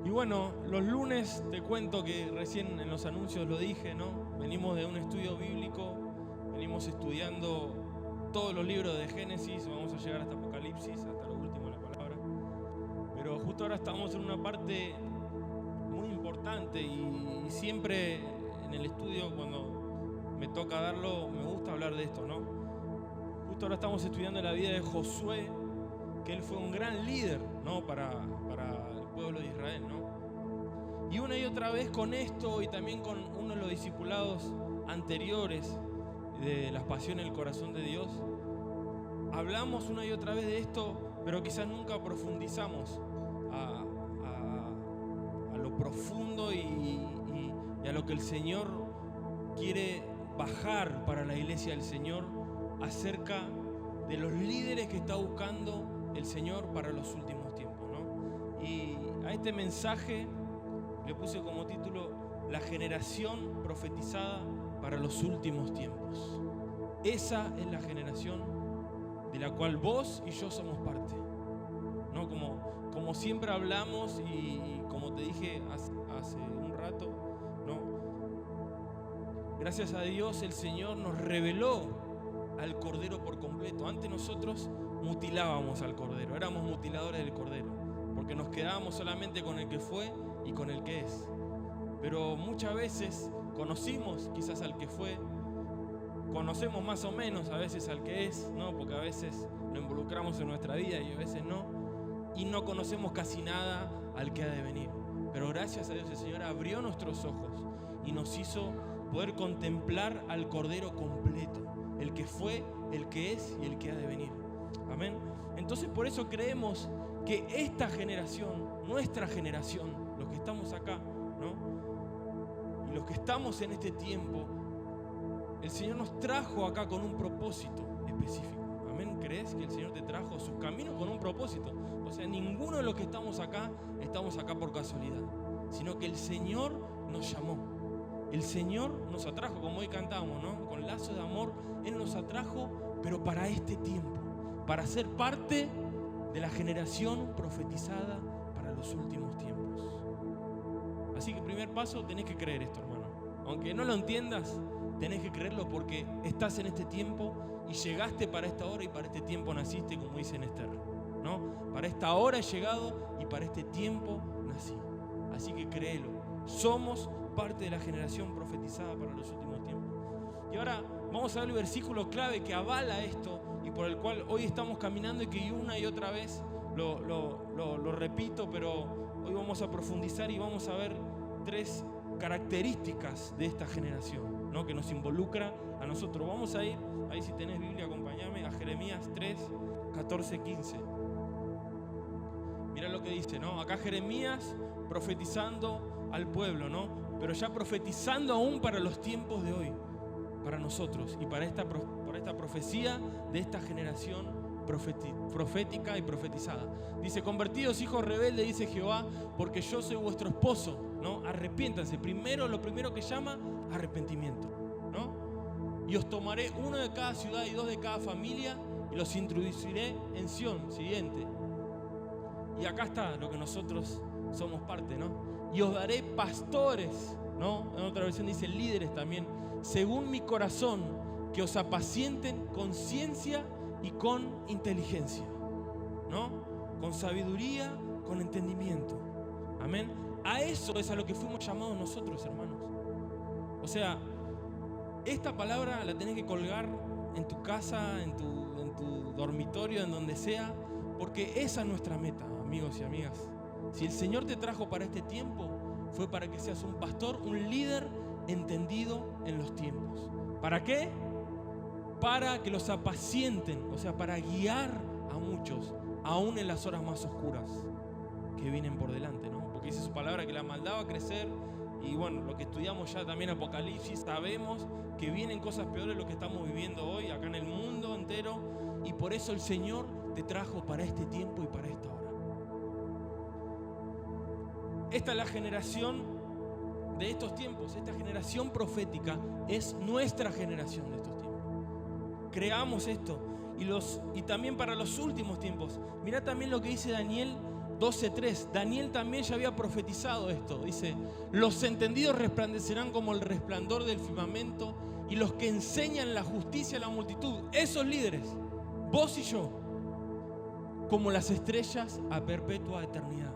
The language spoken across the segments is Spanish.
Y bueno, los lunes te cuento que recién en los anuncios lo dije, ¿no? Venimos de un estudio bíblico, venimos estudiando todos los libros de Génesis, vamos a llegar hasta Apocalipsis, hasta lo último de la palabra. Pero justo ahora estamos en una parte muy importante y siempre en el estudio, cuando me toca darlo, me gusta hablar de esto, ¿no? Justo ahora estamos estudiando la vida de Josué, que él fue un gran líder, ¿no? para el pueblo de Israel, ¿no? Y una y otra vez con esto y también con uno de los discipulados anteriores de las pasiones del corazón de Dios, hablamos una y otra vez de esto, pero quizás nunca profundizamos a lo profundo y a lo que el Señor quiere bajar para la iglesia del Señor acerca de los líderes que está buscando el Señor para los últimos tiempos, ¿no? Y a este mensaje le puse como título La generación profetizada para los últimos tiempos. Esa es la generación de la cual vos y yo somos parte, ¿no? Como siempre hablamos y como te dije hace un rato, ¿no? Gracias a Dios el Señor nos reveló al Cordero por completo. Antes nosotros mutilábamos al Cordero, éramos mutiladores del Cordero, porque nos quedábamos solamente con el que fue y con el que es. Pero muchas veces conocimos quizás al que fue, conocemos más o menos a veces al que es, ¿no? Porque a veces lo involucramos en nuestra vida y a veces no, y no conocemos casi nada al que ha de venir. Pero gracias a Dios el Señor abrió nuestros ojos y nos hizo poder contemplar al Cordero completo, el que fue, el que es y el que ha de venir. Amén. Entonces por eso creemos que esta generación, nuestra generación, los que estamos acá, ¿no? Y los que estamos en este tiempo, el Señor nos trajo acá con un propósito específico. Amén. ¿Crees que el Señor te trajo sus caminos con un propósito? O sea, ninguno de los que estamos acá por casualidad, sino que el Señor nos llamó. El Señor nos atrajo, como hoy cantamos, ¿no? Con lazo de amor, Él nos atrajo, pero para este tiempo, para ser parte de la generación profetizada para los últimos tiempos. Así que primer paso, tenés que creer esto, hermano. Aunque no lo entiendas, tenés que creerlo porque estás en este tiempo y llegaste para esta hora y para este tiempo naciste, como dice en Esther, ¿no? Para esta hora he llegado y para este tiempo nací. Así que créelo. Somos parte de la generación profetizada para los últimos tiempos. Y ahora vamos a ver el versículo clave que avala esto y por el cual hoy estamos caminando y que una y otra vez lo repito, pero hoy vamos a profundizar y vamos a ver 3 características de esta generación, ¿no? Que nos involucra a nosotros. Vamos a ir, ahí si tenés Biblia acompáñame, a Jeremías 3, 14, 15. Mira lo que dice, ¿no? Acá Jeremías profetizando al pueblo, ¿no? Pero ya profetizando aún para los tiempos de hoy, para nosotros y para esta profecía de esta generación profética y profetizada. Dice: convertidos hijos rebeldes, dice Jehová, porque yo soy vuestro esposo, ¿no? Arrepiéntanse. Lo primero que llama arrepentimiento, ¿no? Y os tomaré uno de cada ciudad y 2 de cada familia y los introduciré en Sión. Siguiente. Y acá está lo que nosotros somos parte, ¿no? Y os daré pastores, ¿no? En otra versión dice líderes también, según mi corazón, que os apacienten con ciencia y con inteligencia, ¿no? Con sabiduría, con entendimiento. Amén. A eso es a lo que fuimos llamados nosotros, hermanos. O sea, esta palabra la tenés que colgar en tu casa, en tu dormitorio, en donde sea, porque esa es nuestra meta, amigos y amigas. Si el Señor te trajo para este tiempo, fue para que seas un pastor, un líder entendido en los tiempos. ¿Para qué? Para que los apacienten, o sea, para guiar a muchos, aún en las horas más oscuras que vienen por delante, ¿no? Porque dice su palabra que la maldad va a crecer y bueno, lo que estudiamos ya también Apocalipsis, sabemos que vienen cosas peores de lo que estamos viviendo hoy acá en el mundo entero y por eso el Señor te trajo para este tiempo y para esta hora. Esta es la generación de estos tiempos, esta generación profética es nuestra generación de estos tiempos. Creamos esto y también para los últimos tiempos. Mirá también lo que dice Daniel 12:3, Daniel también ya había profetizado esto. Dice: los entendidos resplandecerán como el resplandor del firmamento, y los que enseñan la justicia a la multitud, esos líderes, vos y yo, como las estrellas a perpetua eternidad.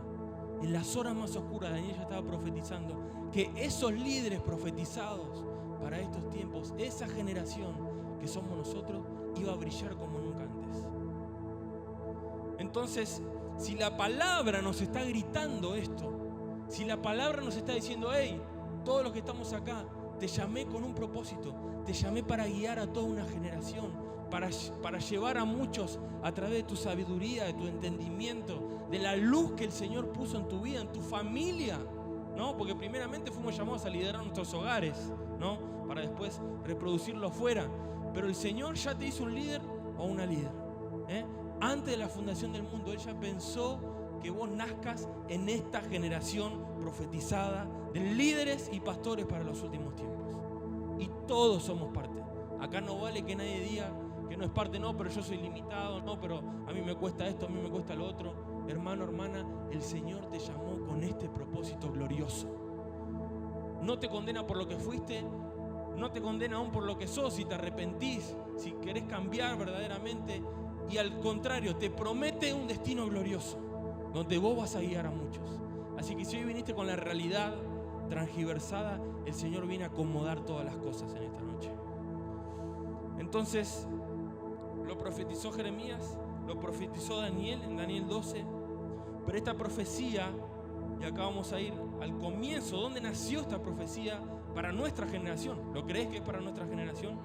En las horas más oscuras, Daniel ya estaba profetizando que esos líderes profetizados para estos tiempos, esa generación que somos nosotros, iba a brillar como nunca antes. Entonces, si la palabra nos está gritando esto, si la palabra nos está diciendo: hey, todos los que estamos acá, te llamé con un propósito, te llamé para guiar a toda una generación, para llevar a muchos a través de tu sabiduría, de tu entendimiento, de la luz que el Señor puso en tu vida, en tu familia, ¿no? Porque primeramente fuimos llamados a liderar nuestros hogares, ¿no? Para después reproducirlo afuera. Pero el Señor ya te hizo un líder o una líder, ¿eh? Antes de la fundación del mundo, Él ya pensó que vos nazcas en esta generación profetizada de líderes y pastores para los últimos tiempos. Y todos somos parte. Acá no vale que nadie diga que no es parte. No, pero yo soy limitado. No, pero a mí me cuesta esto, a mí me cuesta lo otro. Hermano, hermana, el Señor te llamó con este propósito glorioso. No te condena por lo que fuiste, no te condena aún por lo que sos, si te arrepentís, si querés cambiar verdaderamente. Y al contrario, te promete un destino glorioso, donde vos vas a guiar a muchos. Así que si hoy viniste con la realidad transgiversada, el Señor viene a acomodar todas las cosas en esta noche. Entonces, lo profetizó Jeremías, lo profetizó Daniel en Daniel 12. Pero esta profecía, y acá vamos a ir al comienzo, ¿dónde nació esta profecía para nuestra generación? ¿Lo crees que es para nuestra generación?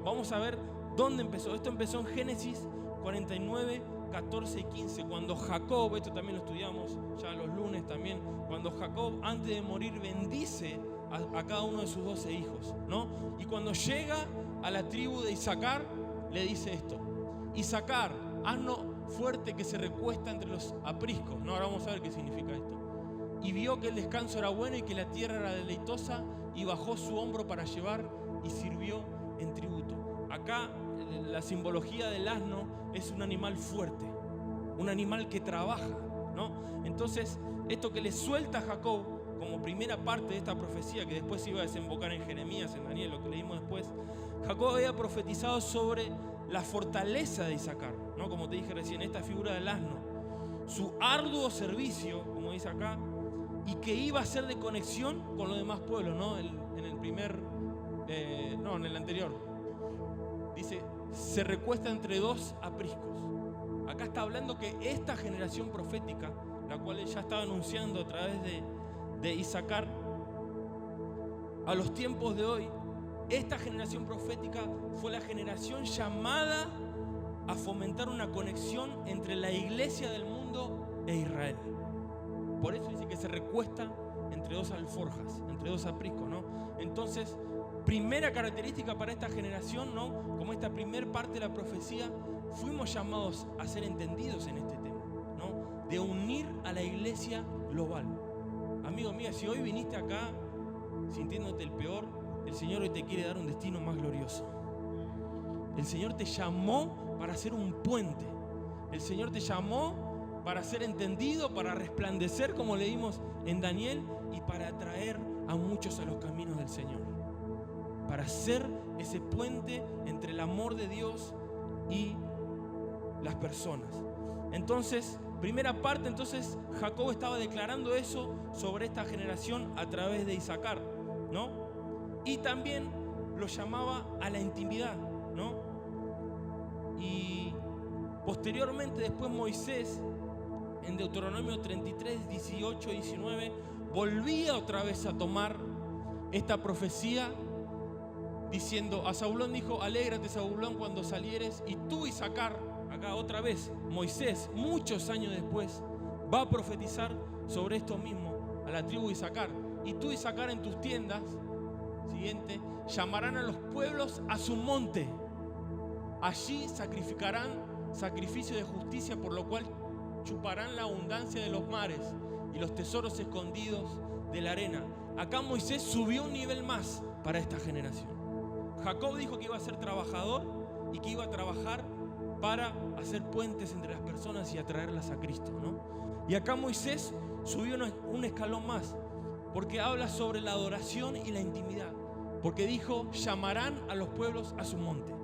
Vamos a ver dónde empezó. Esto empezó en Génesis 49, 14 y 15, cuando Jacob, esto también lo estudiamos ya los lunes también, cuando Jacob antes de morir bendice a cada uno de sus 12 hijos, ¿no? Y cuando llega a la tribu de Isaacar, le dice esto: Isaacar, asno fuerte que se recuesta entre los apriscos, ¿no? Ahora vamos a ver qué significa esto. Y vio que el descanso era bueno y que la tierra era deleitosa, y bajó su hombro para llevar y sirvió en tributo. Acá la simbología del asno es un animal fuerte, un animal que trabaja, ¿no? Entonces, esto que le suelta a Jacob como primera parte de esta profecía, que después iba a desembocar en Jeremías, en Daniel, lo que leímos después, Jacob había profetizado sobre la fortaleza de Isaacar, ¿no? Como te dije recién, esta figura del asno, su arduo servicio, como dice acá, y que iba a ser de conexión con los demás pueblos, ¿no? En el anterior. Dice: se recuesta entre dos apriscos. Acá está hablando que esta generación profética, la cual él ya estaba anunciando a través de Isaacar, a los tiempos de hoy, esta generación profética fue la generación llamada a fomentar una conexión entre la iglesia del mundo e Israel. Por eso dice que se recuesta entre dos alforjas, entre dos apriscos, ¿no? Entonces, primera característica para esta generación, ¿no? Como esta primer parte de la profecía, fuimos llamados a ser entendidos en este tema, ¿no? De unir a la iglesia global. Amigo mío, si hoy viniste acá sintiéndote el peor, el Señor hoy te quiere dar un destino más glorioso. El Señor te llamó para ser un puente. El Señor te llamó para ser entendido, para resplandecer, como leímos en Daniel, y para atraer a muchos a los caminos del Señor. Para ser ese puente entre el amor de Dios y las personas. Entonces, primera parte, entonces Jacob estaba declarando eso sobre esta generación a través de Isaacar, ¿no? Y también lo llamaba a la intimidad, ¿no? Y posteriormente, después Moisés, en Deuteronomio 33, 18 y 19, volvía otra vez a tomar esta profecía, diciendo: a Zabulón dijo: alégrate, Zabulón, cuando salieres. Y tú, Isaacar, acá otra vez Moisés, muchos años después, va a profetizar sobre esto mismo a la tribu de Isaacar. Y tú, Isaacar, en tus tiendas, siguiente, llamarán a los pueblos a su monte. Allí sacrificarán sacrificio de justicia, por lo cual chuparán la abundancia de los mares y los tesoros escondidos de la arena. Acá Moisés subió un nivel más para esta generación. Jacob dijo que iba a ser trabajador y que iba a trabajar para hacer puentes entre las personas y atraerlas a Cristo, ¿no? Y acá Moisés subió un escalón más, porque habla sobre la adoración y la intimidad. Porque dijo, llamarán a los pueblos a su monte.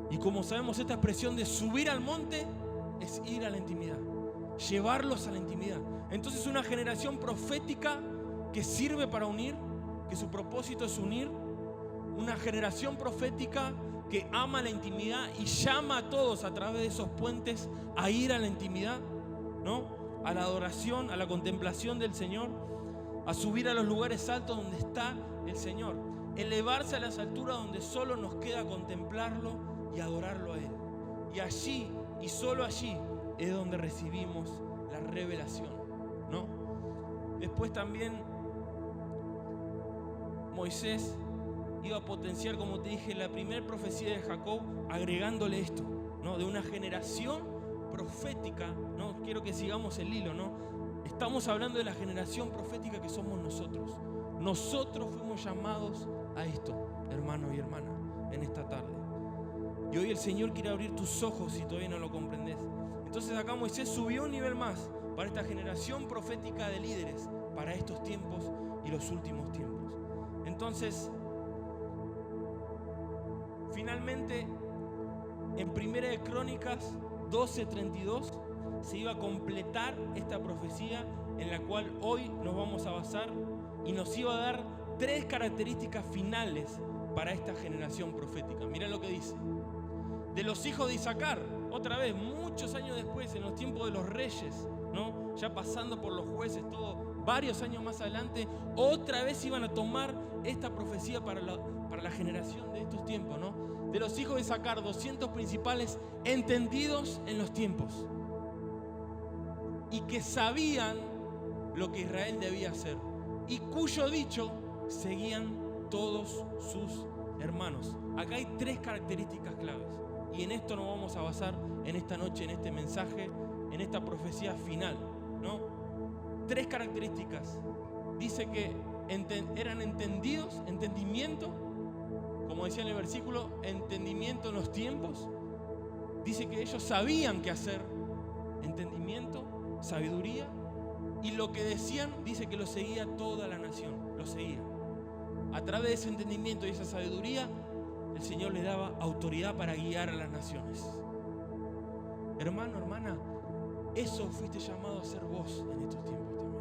Y como sabemos, esta expresión de subir al monte es ir a la intimidad, llevarlos a la intimidad. Entonces una generación profética que sirve para unir, que su propósito es unir. Una generación profética que ama la intimidad y llama a todos a través de esos puentes a ir a la intimidad, ¿no? A la adoración, a la contemplación del Señor, a subir a los lugares altos donde está el Señor, elevarse a las alturas donde solo nos queda contemplarlo y adorarlo a Él. Y allí, y solo allí, es donde recibimos la revelación, ¿no? Después también Moisés iba a potenciar, como te dije, la primera profecía de Jacob, agregándole esto, ¿no? De una generación profética, ¿no? Quiero que sigamos el hilo, ¿no? Estamos hablando de la generación profética que somos nosotros. Nosotros fuimos llamados a esto, hermano y hermana, en esta tarde. Y hoy el Señor quiere abrir tus ojos si todavía no lo comprendes. Entonces acá Moisés subió un nivel más para esta generación profética de líderes, para estos tiempos y los últimos tiempos. Entonces, finalmente, en Primera de Crónicas 12:32 se iba a completar esta profecía en la cual hoy nos vamos a basar y nos iba a dar 3 características finales para esta generación profética. Mirá lo que dice. De los hijos de Isaacar, otra vez, muchos años después, en los tiempos de los reyes, ¿no? Ya pasando por los jueces, todo, varios años más adelante, otra vez iban a tomar esta profecía para la generación de estos tiempos, ¿no? De los hijos de Isaacar, 200 principales entendidos en los tiempos y que sabían lo que Israel debía hacer y cuyo dicho seguían todos sus hermanos. Acá hay 3 características claves y en esto nos vamos a basar en esta noche, en este mensaje, en esta profecía final, ¿no? 3 características. Dice que eran entendidos, entendimiento, como decía en el versículo, entendimiento en los tiempos. Dice que ellos sabían qué hacer, entendimiento, sabiduría, y lo que decían, dice que lo seguía toda la nación, lo seguía. A través de ese entendimiento y esa sabiduría, el Señor le daba autoridad para guiar a las naciones. Hermano, hermana, eso fuiste llamado a ser vos en estos tiempos también.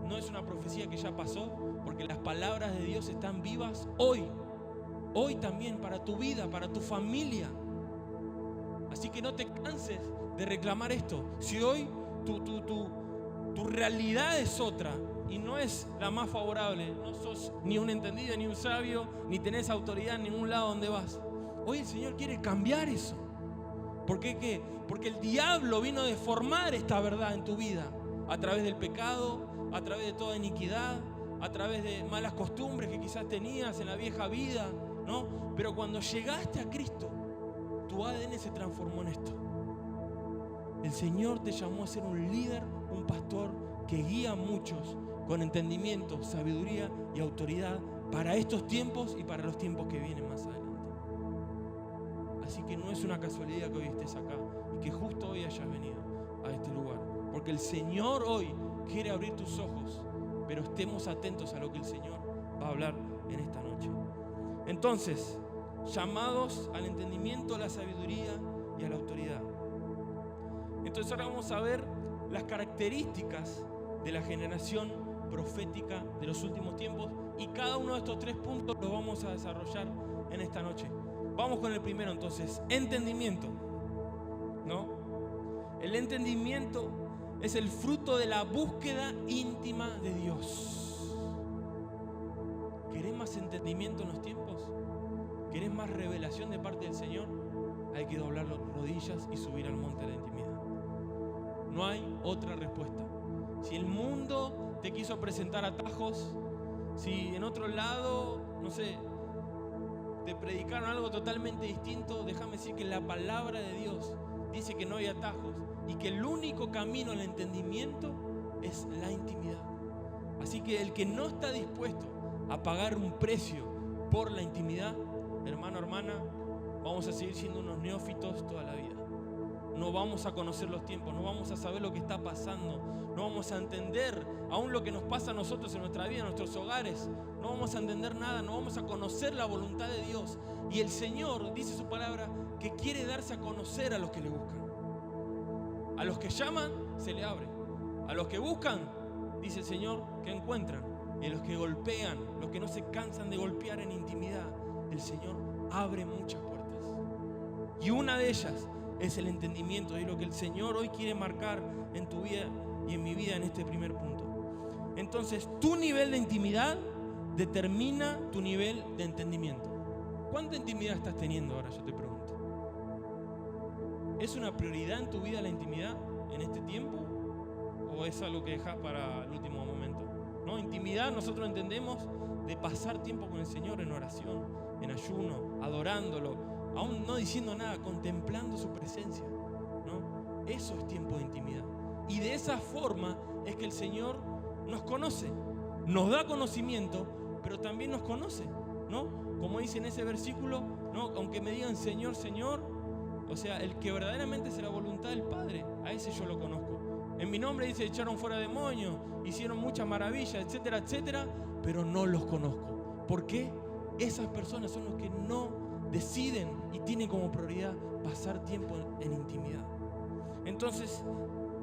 No es una profecía que ya pasó, porque las palabras de Dios están vivas hoy. Hoy también, para tu vida, para tu familia. Así que no te canses de reclamar esto. Si hoy tu realidad es otra y no es la más favorable, no sos ni un entendido, ni un sabio, ni tenés autoridad en ningún lado donde vas. Hoy el Señor quiere cambiar eso. ¿Por qué qué? Porque el diablo vino a deformar esta verdad en tu vida a través del pecado, a través de toda iniquidad, a través de malas costumbres que quizás tenías en la vieja vida, ¿no? Pero cuando llegaste a Cristo, tu ADN se transformó en esto. El Señor te llamó a ser un líder, un pastor que guía a muchos con entendimiento, sabiduría y autoridad para estos tiempos y para los tiempos que vienen más adelante. Así que no es una casualidad que hoy estés acá y que justo hoy hayas venido a este lugar, porque el Señor hoy quiere abrir tus ojos, pero estemos atentos a lo que el Señor va a hablar en esta noche. Entonces, llamados al entendimiento, a la sabiduría y a la autoridad. Entonces ahora vamos a ver las características de la generación profética de los últimos tiempos y cada uno de estos 3 puntos los vamos a desarrollar en esta noche. Vamos con el primero entonces, entendimiento, ¿no? El entendimiento es el fruto de la búsqueda íntima de Dios. ¿Querés más entendimiento en los tiempos? ¿Querés más revelación de parte del Señor? Hay que doblar las rodillas y subir al monte de la intimidad. No hay otra respuesta. Si el mundo te quiso presentar atajos, si en otro lado, no sé, te predicaron algo totalmente distinto, déjame decir que la palabra de Dios dice que no hay atajos y que el único camino al entendimiento es la intimidad. Así que el que no está dispuesto a pagar un precio por la intimidad, hermano, hermana, vamos a seguir siendo unos neófitos toda la vida. No vamos a conocer los tiempos, no vamos a saber lo que está pasando, no vamos a entender aún lo que nos pasa a nosotros en nuestra vida, en nuestros hogares. No vamos a entender nada, no vamos a conocer la voluntad de Dios. Y el Señor dice su palabra que quiere darse a conocer a los que le buscan. A los que llaman, se le abre. A los que buscan, dice el Señor, que encuentran. Y a los que golpean, los que no se cansan de golpear en intimidad, el Señor abre muchas puertas. Y una de ellas es el entendimiento. Es lo que el Señor hoy quiere marcar en tu vida y en mi vida en este primer punto. Entonces, tu nivel de intimidad determina tu nivel de entendimiento. ¿Cuánta intimidad estás teniendo ahora? Yo te pregunto. ¿Es una prioridad en tu vida la intimidad en este tiempo? ¿O es algo que dejas para el último momento? ¿No? Intimidad nosotros entendemos de pasar tiempo con el Señor en oración, en ayuno, adorándolo, aún no diciendo nada, contemplando su presencia, ¿no? Eso es tiempo de intimidad. Y de esa forma es que el Señor nos conoce, nos da conocimiento, pero también nos conoce, ¿no? Como dice en ese versículo, ¿no? Aunque me digan Señor, Señor, o sea, el que verdaderamente hace la voluntad del Padre, a ese yo lo conozco. En mi nombre dice, echaron fuera demonios, hicieron muchas maravillas, etcétera, etcétera, pero no los conozco. ¿Por qué? Esas personas son los que no deciden y tienen como prioridad pasar tiempo en intimidad. Entonces,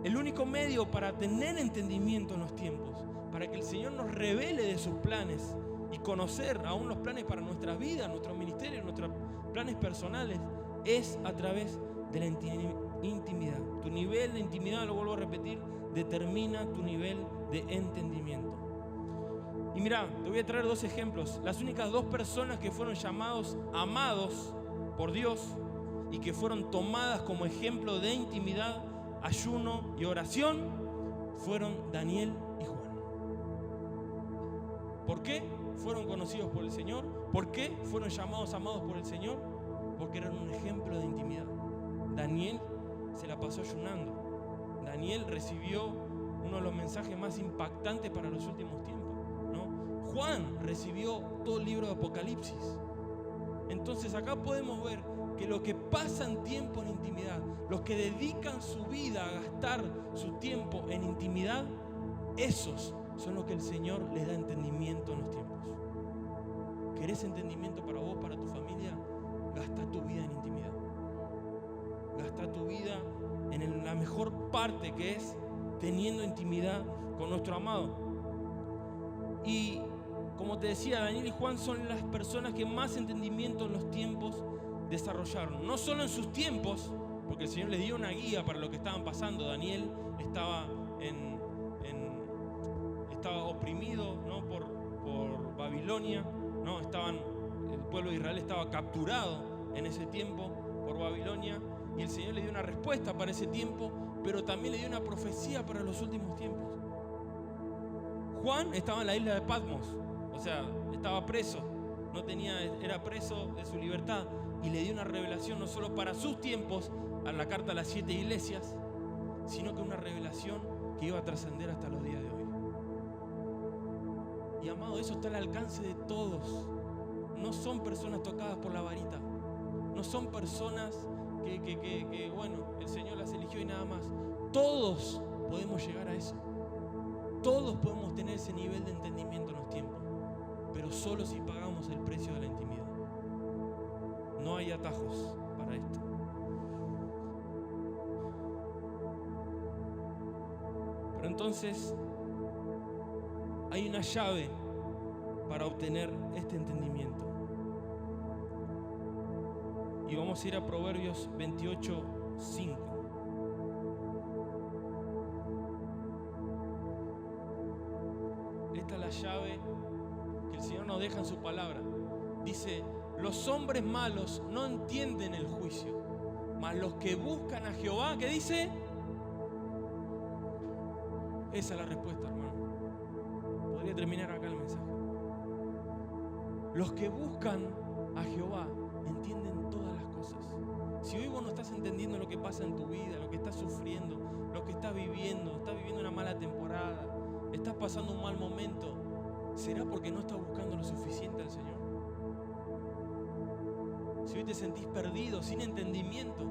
el único medio para tener entendimiento en los tiempos, para que el Señor nos revele de sus planes y conocer aún los planes para nuestra vida, nuestro ministerio, nuestros planes personales, es a través de la intimidad. Tu nivel de intimidad, lo vuelvo a repetir, determina tu nivel de entendimiento. Y mira, te voy a traer dos ejemplos. Las únicas dos personas que fueron llamados amados por Dios y que fueron tomadas como ejemplo de intimidad, ayuno y oración fueron Daniel y Juan. ¿Por qué fueron conocidos por el Señor? ¿Por qué fueron llamados amados por el Señor? Porque eran un ejemplo de intimidad. Daniel se la pasó ayunando. Daniel recibió uno de los mensajes más impactantes para los últimos tiempos, ¿no? Juan recibió todo el libro de Apocalipsis. Entonces acá podemos ver que los que pasan tiempo en intimidad, los que dedican su vida a gastar su tiempo en intimidad, esos son los que el Señor les da entendimiento en los tiempos. ¿Querés entendimiento para vos, para tu familia? Gasta tu vida en intimidad. Gasta tu vida en la mejor parte, que es teniendo intimidad con nuestro amado. Y como te decía, Daniel y Juan son las personas que más entendimiento en los tiempos desarrollaron. No solo en sus tiempos, porque el Señor les dio una guía para lo que estaban pasando. Daniel estaba oprimido, ¿no? por Babilonia, ¿no? El pueblo de Israel estaba capturado en ese tiempo por Babilonia, y el Señor le dio una respuesta para ese tiempo, pero también le dio una profecía para los últimos tiempos. Juan estaba en la isla de Patmos, o sea, estaba preso, era preso de su libertad, y le dio una revelación no solo para sus tiempos, a la carta a las 7 iglesias, sino que una revelación que iba a trascender hasta los días de hoy. Y amado, eso está al alcance de todos. No son personas tocadas por la varita, no son personas que bueno, el Señor las eligió y nada más. Todos podemos llegar a eso. Todos podemos tener ese nivel de entendimiento en los tiempos, pero solo si pagamos el precio de la intimidad. No hay atajos para esto. Pero entonces hay una llave para obtener este entendimiento. Y vamos a ir a Proverbios 28:5. Esta es la llave que el Señor nos deja en su palabra. Dice: los hombres malos no entienden el juicio, mas los que buscan a Jehová, ¿qué dice? Esa es la respuesta, hermano. Podría terminar acá el mensaje. Los que buscan a Jehová entienden todas las cosas. Si hoy vos no estás entendiendo lo que pasa en tu vida, lo que estás sufriendo, lo que estás viviendo una mala temporada, estás pasando un mal momento, ¿será porque no estás buscando lo suficiente al Señor? Si si hoy te sentís perdido, sin entendimiento,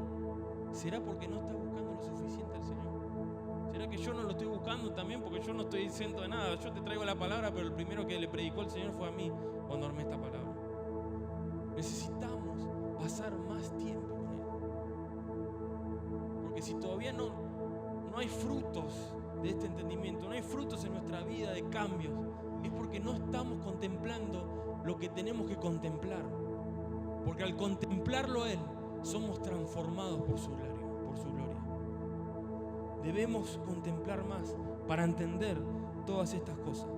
¿será porque no estás buscando lo suficiente al Señor? ¿Será que yo no lo estoy buscando también porque yo no estoy diciendo de nada? Yo te traigo la palabra, pero el primero que le predicó el Señor fue a mí cuando armé esta palabra. Necesitamos pasar más tiempo con Él. Porque si todavía no hay frutos de este entendimiento, no hay frutos en nuestra vida de cambios, es porque no estamos contemplando lo que tenemos que contemplar. Porque al contemplarlo a Él, somos transformados por su gloria. Debemos contemplar más para entender todas estas cosas.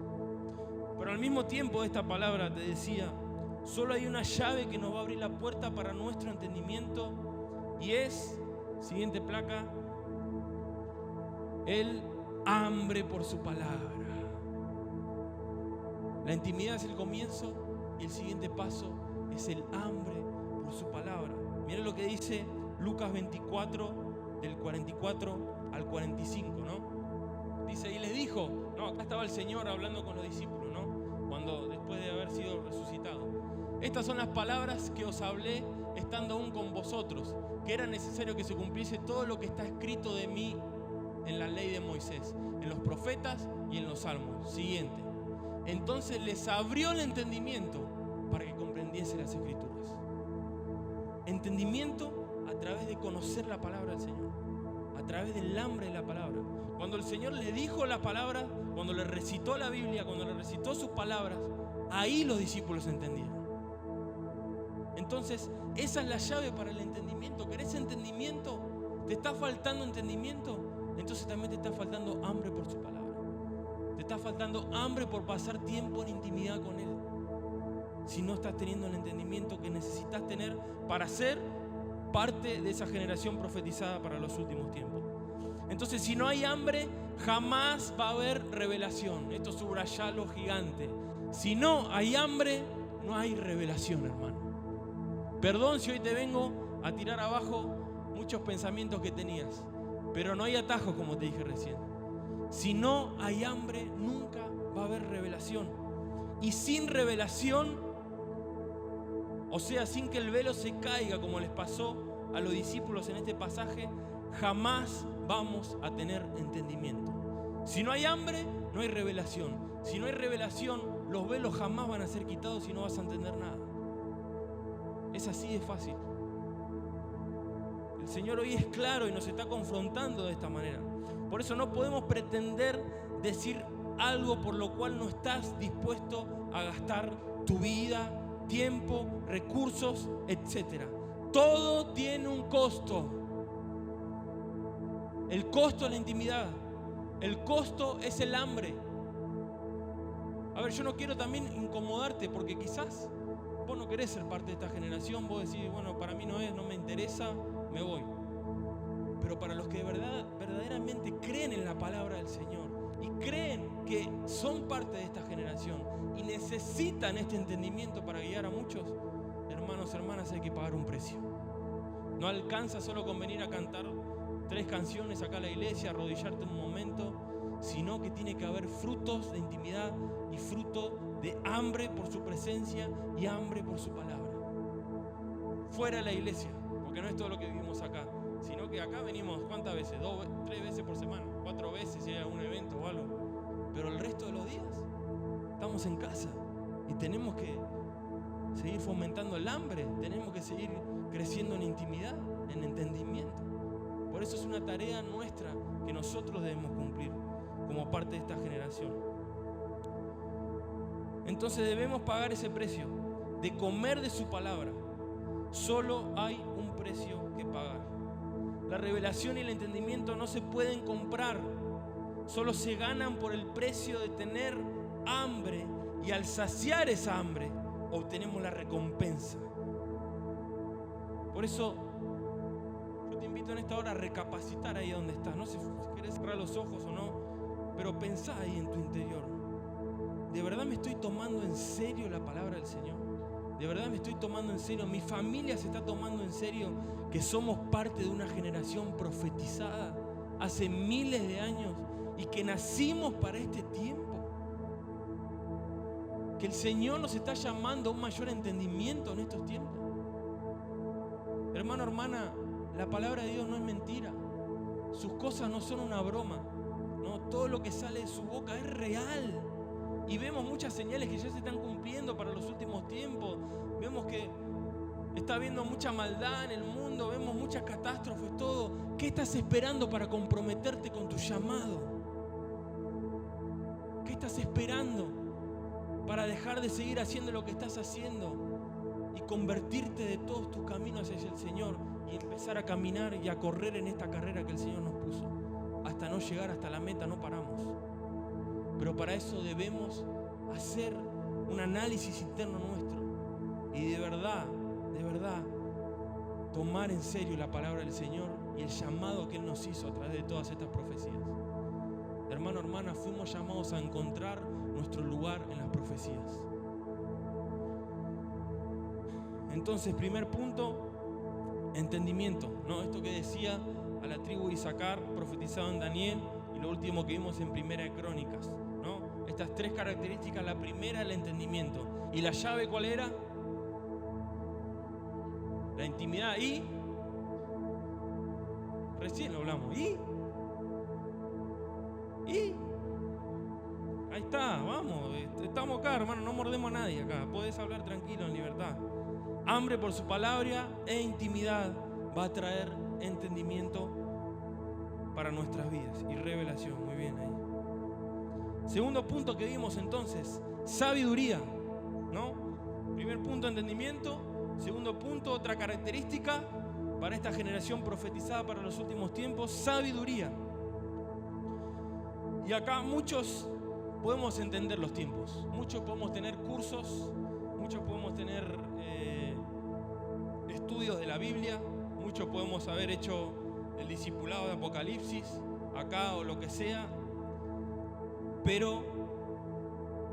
Pero al mismo tiempo, esta palabra te decía, solo hay una llave que nos va a abrir la puerta para nuestro entendimiento, y es, siguiente placa, el hambre por su palabra. La intimidad es el comienzo y el siguiente paso es el hambre por su palabra. Miren lo que dice Lucas 24, del 44 al 45, ¿no? Dice, y les dijo, no, acá estaba el Señor hablando con los discípulos, ¿no? Cuando después de haber sido resucitado. Estas son las palabras que os hablé estando aún con vosotros, que era necesario que se cumpliese todo lo que está escrito de mí en la ley de Moisés, en los profetas y en los salmos. Siguiente. Entonces les abrió el entendimiento para que comprendiese las escrituras. Entendimiento a través de conocer la palabra del Señor, a través del hambre de la palabra. Cuando el Señor le dijo la palabra, cuando le recitó la Biblia, cuando le recitó sus palabras, ahí los discípulos entendieron. Entonces, esa es la llave para el entendimiento. ¿Querés entendimiento? ¿Te está faltando entendimiento? Entonces también te está faltando hambre por su palabra. Te está faltando hambre por pasar tiempo en intimidad con Él. Si no estás teniendo el entendimiento que necesitas tener para ser parte de esa generación profetizada para los últimos tiempos. Entonces, si no hay hambre, jamás va a haber revelación. Esto subrayalo gigante. Si no hay hambre, no hay revelación, hermano. Perdón si hoy te vengo a tirar abajo muchos pensamientos que tenías, pero no hay atajos, como te dije recién. Si no hay hambre, nunca va a haber revelación. Y sin revelación, o sea, sin que el velo se caiga, como les pasó a los discípulos en este pasaje, jamás vamos a tener entendimiento. Si no hay hambre, no hay revelación. Si no hay revelación, los velos jamás van a ser quitados y no vas a entender nada. Es así de fácil. El Señor hoy es claro y nos está confrontando de esta manera. Por eso no podemos pretender decir algo por lo cual no estás dispuesto a gastar tu vida, tiempo, recursos, etc. Todo tiene un costo. El costo es la intimidad. El costo es el hambre. A ver, yo no quiero también incomodarte, porque quizás vos no querés ser parte de esta generación. Vos decís, bueno, para mí no me interesa, me voy. Pero para los que verdaderamente creen en la palabra del Señor y creen que son parte de esta generación y necesitan este entendimiento para guiar a muchos, hermanos, hermanas, hay que pagar un precio. No alcanza solo con venir a cantar 3 canciones acá a la iglesia, arrodillarte un momento, sino que tiene que haber frutos de intimidad y fruto de hambre por su presencia y hambre por su palabra. Fuera de la iglesia, porque no es todo lo que vivimos acá, sino que acá venimos, ¿cuántas veces? 2, 3 veces por semana, 4 veces si hay algún evento o algo. Pero el resto de los días estamos en casa y tenemos que seguir fomentando el hambre, tenemos que seguir creciendo en intimidad, en entendimiento. Por eso es una tarea nuestra que nosotros debemos cumplir como parte de esta generación. Entonces debemos pagar ese precio de comer de su palabra. Solo hay un precio que pagar. La revelación y el entendimiento no se pueden comprar, solo se ganan por el precio de tener hambre, y al saciar esa hambre obtenemos la recompensa. Por eso yo te invito en esta hora a recapacitar ahí donde estás. No sé si querés cerrar los ojos o no, pero pensá ahí en tu interior. ¿De verdad me estoy tomando en serio la palabra del Señor? ¿De verdad me estoy tomando en serio? ¿Mi familia se está tomando en serio que somos parte de una generación profetizada hace miles de años y que nacimos para este tiempo? Que el Señor nos está llamando a un mayor entendimiento en estos tiempos. hermano, hermana, la palabra de Dios no es mentira. Sus cosas no son una broma. No, todo lo que sale de su boca es real. Y vemos muchas señales que ya se están cumpliendo para los últimos tiempos. Vemos que está habiendo mucha maldad en el mundo, vemos muchas catástrofes, todo. ¿Qué estás esperando para comprometerte con tu llamado? ¿Qué estás esperando para dejar de seguir haciendo lo que estás haciendo y convertirte de todos tus caminos hacia el Señor y empezar a caminar y a correr en esta carrera que el Señor nos puso? Hasta no llegar hasta la meta no paramos. Pero para eso debemos hacer un análisis interno nuestro y de verdad, tomar en serio la palabra del Señor y el llamado que Él nos hizo a través de todas estas profecías. Hermano, hermana, fuimos llamados a encontrar nuestro lugar en las profecías. Entonces, primer punto, entendimiento, ¿no? Esto que decía a la tribu de Isaacar, profetizado en Daniel, y lo último que vimos en Primera de Crónicas, ¿no? Estas tres características. La primera, el entendimiento. ¿Y la llave cuál era? La intimidad. Y recién lo hablamos. Y ahí está, vamos, estamos acá, hermano, no mordemos a nadie acá. Podés hablar tranquilo, en libertad. Hambre por su palabra e intimidad va a traer entendimiento para nuestras vidas y revelación. Muy bien ahí. Segundo punto que vimos entonces, sabiduría, ¿no? Primer punto, entendimiento. Segundo punto, otra característica para esta generación profetizada para los últimos tiempos, sabiduría. Y acá muchos podemos entender los tiempos, muchos podemos tener cursos, muchos podemos tener estudios de la Biblia, muchos podemos haber hecho el discipulado de Apocalipsis acá o lo que sea, pero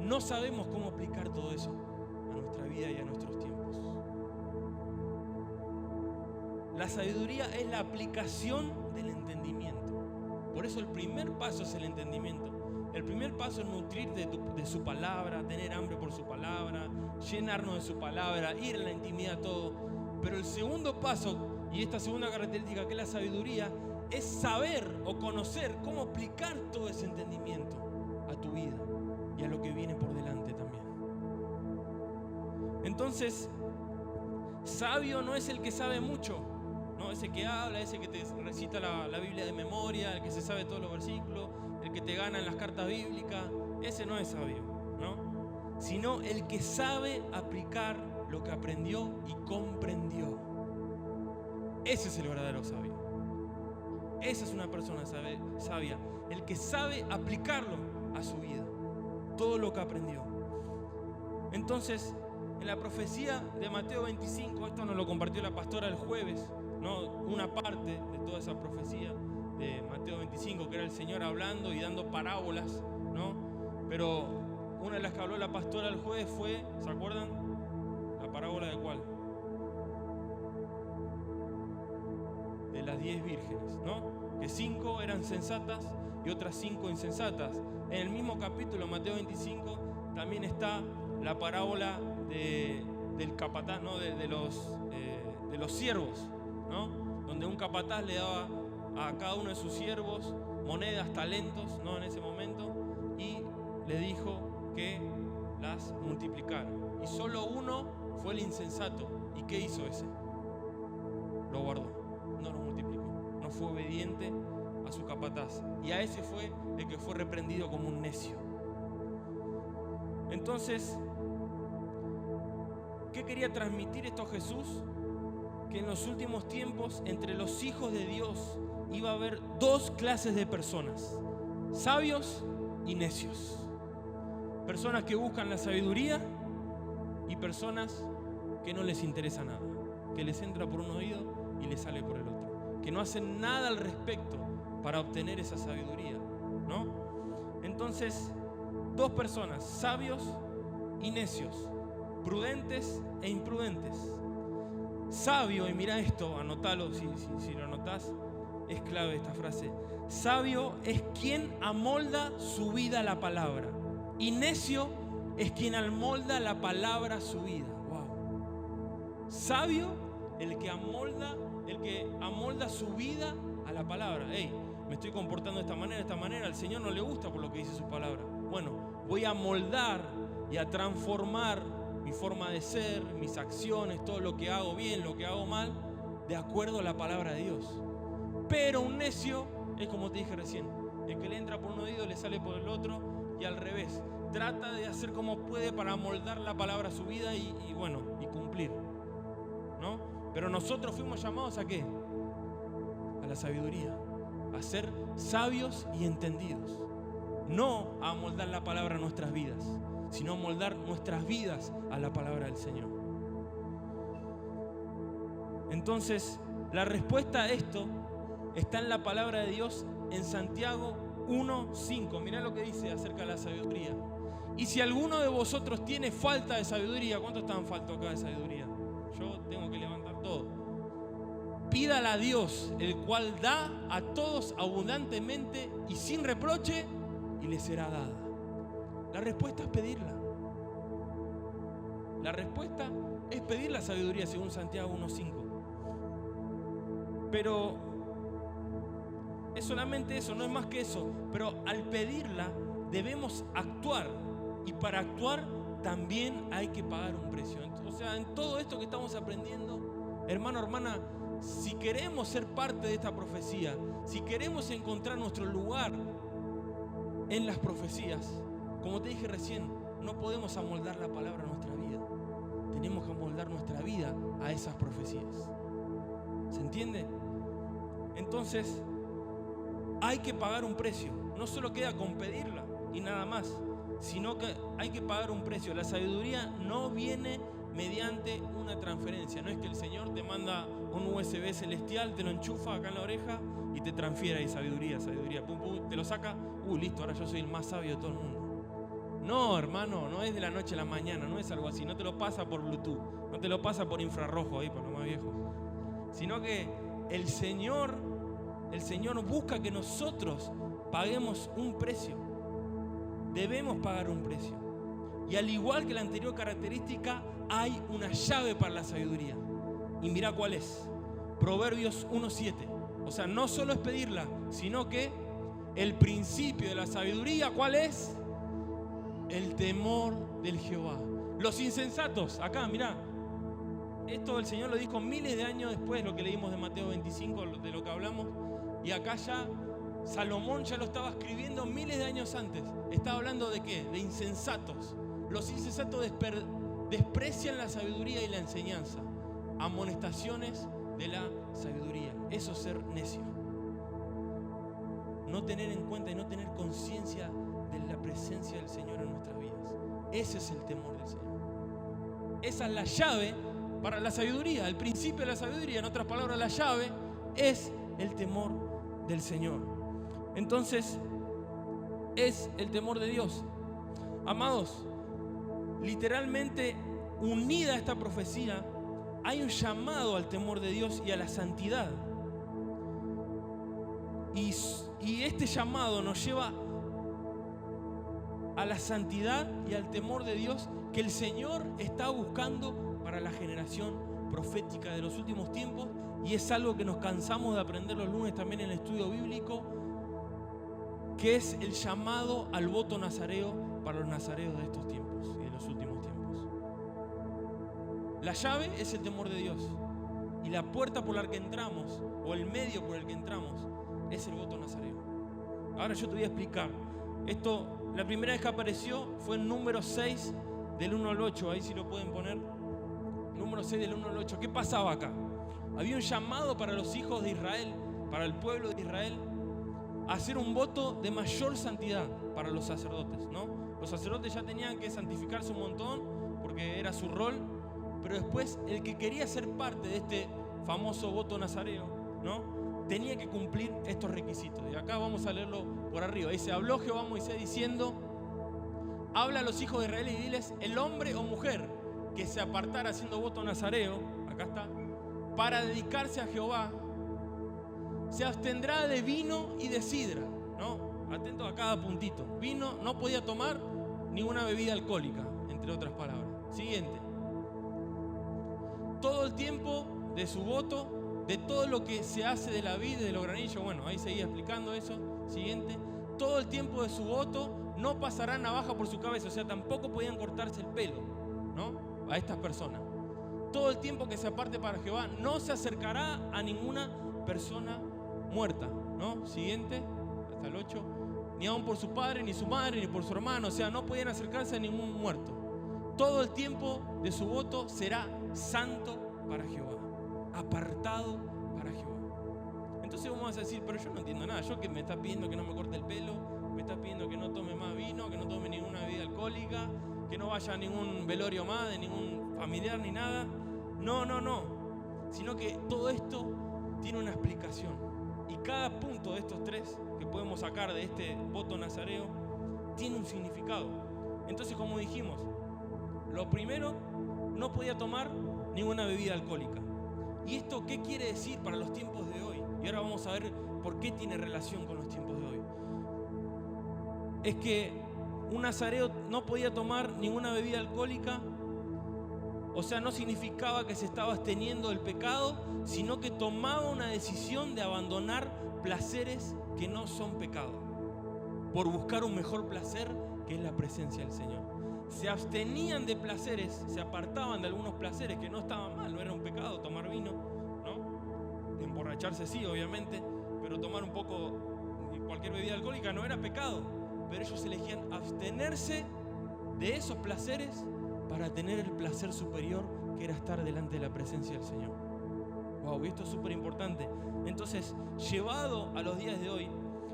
no sabemos cómo aplicar todo eso a nuestra vida y a nuestros tiempos. La sabiduría es la aplicación del entendimiento. Por eso el primer paso es el entendimiento. El primer paso es nutrirte de su palabra, tener hambre por su palabra, llenarnos de su palabra, ir en la intimidad, todo. Pero el segundo paso, y esta segunda característica que es la sabiduría, es saber o conocer cómo aplicar todo ese entendimiento a tu vida y a lo que viene por delante también. Entonces, sabio no es el que sabe mucho, ¿no? Ese que habla, ese que te recita la Biblia de memoria, el que se sabe todos los versículos, el que te gana en las cartas bíblicas. Ese no es sabio, ¿no? Sino el que sabe aplicar lo que aprendió y comprendió. Ese es el verdadero sabio. Esa es una persona sabia, el que sabe aplicarlo a su vida, todo lo que aprendió. Entonces, en la profecía de Mateo 25, esto nos lo compartió la pastora el jueves, ¿no? Una parte de toda esa profecía de Mateo 25, que era el Señor hablando y dando parábolas, ¿no? Pero una de las que habló la pastora el jueves fue, ¿se acuerdan? ¿La parábola de cuál? De las 10 vírgenes, ¿no? Que 5 eran sensatas y otras 5 insensatas. En el mismo capítulo, Mateo 25, también está la parábola del capataz, ¿no? de los siervos, ¿no? Donde un capataz le daba a cada uno de sus siervos monedas, talentos, ¿no? En ese momento, y le dijo que las multiplicara. Y solo uno fue el insensato. ¿Y qué hizo ese? Lo guardó, no lo multiplicó, no fue obediente a su capataz. Y a ese fue el que fue reprendido como un necio. Entonces, ¿qué quería transmitir esto Jesús? Que en los últimos tiempos, entre los hijos de Dios, iba a haber dos clases de personas: sabios y necios. Personas que buscan la sabiduría y personas que no les interesa nada, que les entra por un oído y les sale por el otro, que no hacen nada al respecto para obtener esa sabiduría, ¿no? Entonces, dos personas, sabios y necios, prudentes e imprudentes. Sabio, y mira esto, anotalo si lo anotás, es clave esta frase. Sabio es quien amolda su vida a la palabra, y necio es quien amolda la palabra a su vida. Wow. Sabio, el que amolda el que amolda su vida a la palabra. Hey, me estoy comportando de esta manera, al Señor no le gusta por lo que dice su palabra. Bueno, voy a moldar y a transformar mi forma de ser, mis acciones, todo lo que hago bien, lo que hago mal, de acuerdo a la palabra de Dios. Pero un necio es como te dije recién, el que le entra por un oído le sale por el otro, y al revés. Trata de hacer como puede para moldar la palabra a su vida y cumplir, ¿no? Pero nosotros fuimos llamados ¿a qué? A la sabiduría, a ser sabios y entendidos. No a moldar la palabra a nuestras vidas, sino a moldar nuestras vidas a la palabra del Señor. Entonces, la respuesta a esto está en la palabra de Dios en Santiago 1:5. Mirá lo que dice acerca de la sabiduría. Y si alguno de vosotros tiene falta de sabiduría, ¿cuánto están falto acá de sabiduría? Yo tengo que levantar todo. Pídala a Dios, el cual da a todos abundantemente y sin reproche, y le será dada. La respuesta es pedirla. La respuesta es pedir la sabiduría según Santiago 1:5. Pero es solamente eso, no es más que eso. Pero al pedirla debemos actuar. Y para actuar también hay que pagar un precio. O sea, en todo esto que estamos aprendiendo, hermano, hermana, si queremos ser parte de esta profecía, si queremos encontrar nuestro lugar en las profecías, como te dije recién, no podemos amoldar la palabra a nuestra vida. Tenemos que amoldar nuestra vida a esas profecías. ¿Se entiende? Entonces, hay que pagar un precio. No solo queda con pedirla y nada más, sino que hay que pagar un precio. La sabiduría no viene mediante una transferencia. No es que el Señor te manda un USB celestial, te lo enchufa acá en la oreja y te transfiere ahí sabiduría, pum, pum, te lo saca, listo, ahora yo soy el más sabio de todo el mundo. No, hermano, no es de la noche a la mañana, no es algo así. No te lo pasa por Bluetooth, no te lo pasa por infrarrojo ahí, por lo más viejo. Sino que el Señor busca que nosotros paguemos un precio. Debemos pagar un precio. Y al igual que la anterior característica, hay una llave para la sabiduría. Y mira cuál es. Proverbios 1:7. O sea, no solo es pedirla, sino que el principio de la sabiduría, ¿cuál es? El temor del Jehová. Los insensatos, acá, mirá. Esto el Señor lo dijo miles de años después, lo que leímos de Mateo 25, de lo que hablamos. Y acá ya Salomón ya lo estaba escribiendo miles de años antes. Estaba hablando de ¿qué? De insensatos. Los insensatos desprecian la sabiduría y la enseñanza. Amonestaciones de la sabiduría. Eso es ser necio. No tener en cuenta y no tener conciencia de la presencia del Señor en nuestras vidas. Ese es el temor del Señor. Esa es la llave para la sabiduría. El principio de la sabiduría, en otras palabras, la llave es el temor del Señor. Entonces, es el temor de Dios. Amados, literalmente unida a esta profecía, hay un llamado al temor de Dios y a la santidad. Y este llamado nos lleva a la santidad y al temor de Dios que el Señor está buscando para la generación profética de los últimos tiempos. Y es algo que nos cansamos de aprender los lunes también en el estudio bíblico, que es el llamado al voto nazareo para los nazareos de estos tiempos y de los últimos tiempos. La llave es el temor de Dios, y la puerta por la que entramos, o el medio por el que entramos, es el voto nazareo. Ahora yo te voy a explicar. Esto, la primera vez que apareció fue en número 6 del 1 al 8, ahí si lo pueden poner. Número 6 del 1 al 8. ¿Qué pasaba acá? Había un llamado para los hijos de Israel, para el pueblo de Israel, a hacer un voto de mayor santidad para los sacerdotes, ¿no? Los sacerdotes ya tenían que santificarse un montón porque era su rol, pero después el que quería ser parte de este famoso voto nazareo, ¿no? Tenía que cumplir estos requisitos. Y acá vamos a leerlo por arriba. Dice: habló Jehová a Moisés diciendo: habla a los hijos de Israel y diles, el hombre o mujer que se apartara haciendo voto nazareo, acá está, para dedicarse a Jehová, se abstendrá de vino y de sidra, ¿no? Atento a cada puntito. Vino no podía tomar ninguna bebida alcohólica, entre otras palabras. Siguiente. Todo el tiempo de su voto de todo lo que se hace de la vid y de los granillos. Bueno, ahí seguía explicando eso. Siguiente. Todo el tiempo de su voto no pasará navaja por su cabeza. O sea, tampoco podían cortarse el pelo, ¿no? A estas personas. Todo el tiempo que se aparte para Jehová no se acercará a ninguna persona muerta, ¿no? Siguiente, hasta el 8. Ni aun por su padre, ni su madre, ni por su hermano. O sea, no podían acercarse a ningún muerto. Todo el tiempo de su voto será santo para Jehová, apartado para Jehová. Entonces vamos a decir, pero yo no entiendo nada. Yo que me está pidiendo que no me corte el pelo, me está pidiendo que no tome más vino, que no tome ninguna bebida alcohólica, que no vaya a ningún velorio más de ningún familiar ni nada. No. Sino que todo esto tiene una explicación. Y cada punto de estos 3 que podemos sacar de este voto nazareo tiene un significado. Entonces, como dijimos, lo primero, no podía tomar ninguna bebida alcohólica. ¿Y esto qué quiere decir para los tiempos de hoy? Y ahora vamos a ver por qué tiene relación con los tiempos de hoy. Es que un nazareo no podía tomar ninguna bebida alcohólica. O sea, no significaba que se estaba absteniendo del pecado, sino que tomaba una decisión de abandonar placeres que no son pecado, por buscar un mejor placer, que es la presencia del Señor. Se abstenían de placeres, se apartaban de algunos placeres que no estaban mal, no era un pecado tomar vino, ¿no? Emborracharse sí, obviamente, pero tomar un poco cualquier bebida alcohólica no era pecado. Pero ellos elegían abstenerse de esos placeres para tener el placer superior, que era estar delante de la presencia del Señor. Wow, y esto es súper importante. Entonces, llevado a los días de hoy,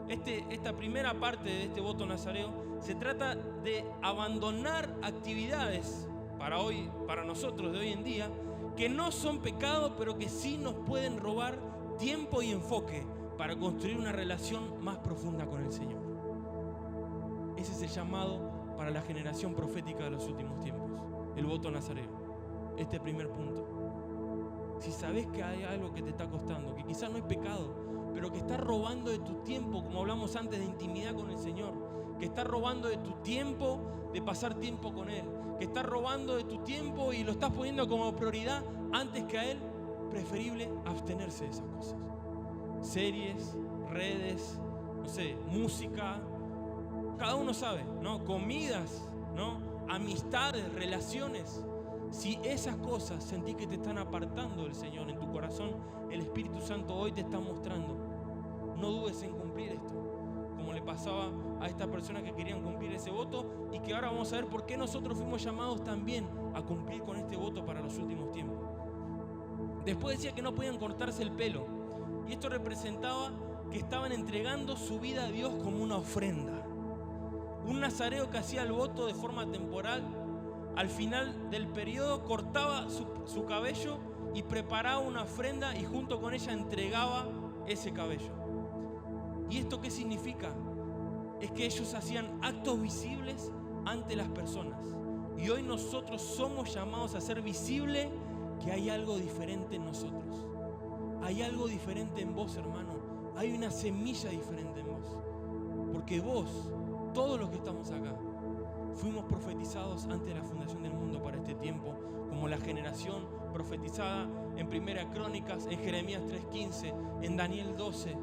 esta primera parte de este voto nazareo se trata de abandonar actividades para nosotros de hoy en día, que no son pecado, pero que sí nos pueden robar tiempo y enfoque para construir una relación más profunda con el Señor. Ese es el llamado para la generación profética de los últimos tiempos, el voto nazareo. Este primer punto. Si sabes que hay algo que te está costando, que quizás no es pecado, pero que está robando de tu tiempo, como hablamos antes, de intimidad con el Señor, que está robando de tu tiempo, de pasar tiempo con Él, que está robando de tu tiempo y lo estás poniendo como prioridad antes que a Él, preferible abstenerse de esas cosas. Series, redes, no sé, música, cada uno sabe, ¿no? Comidas, ¿no? Amistades, relaciones. Si esas cosas sentís que te están apartando del Señor en tu corazón, el Espíritu Santo hoy te está mostrando. No dudes en cumplir esto, como le pasaba a estas personas que querían cumplir ese voto, y que ahora vamos a ver por qué nosotros fuimos llamados también a cumplir con este voto para los últimos tiempos. Después decía que no podían cortarse el pelo, y esto representaba que estaban entregando su vida a Dios como una ofrenda. Un nazareo que hacía el voto de forma temporal, al final del periodo cortaba su cabello y preparaba una ofrenda, y junto con ella entregaba ese cabello. ¿Y esto qué significa? Es que ellos hacían actos visibles ante las personas. Y hoy nosotros somos llamados a ser visible que hay algo diferente en nosotros. Hay algo diferente en vos, hermano. Hay una semilla diferente en vos. Porque vos, todos los que estamos acá, fuimos profetizados antes de la fundación del mundo para este tiempo, como la generación profetizada en Primera Crónicas, en Jeremías 3:15, en Daniel 12.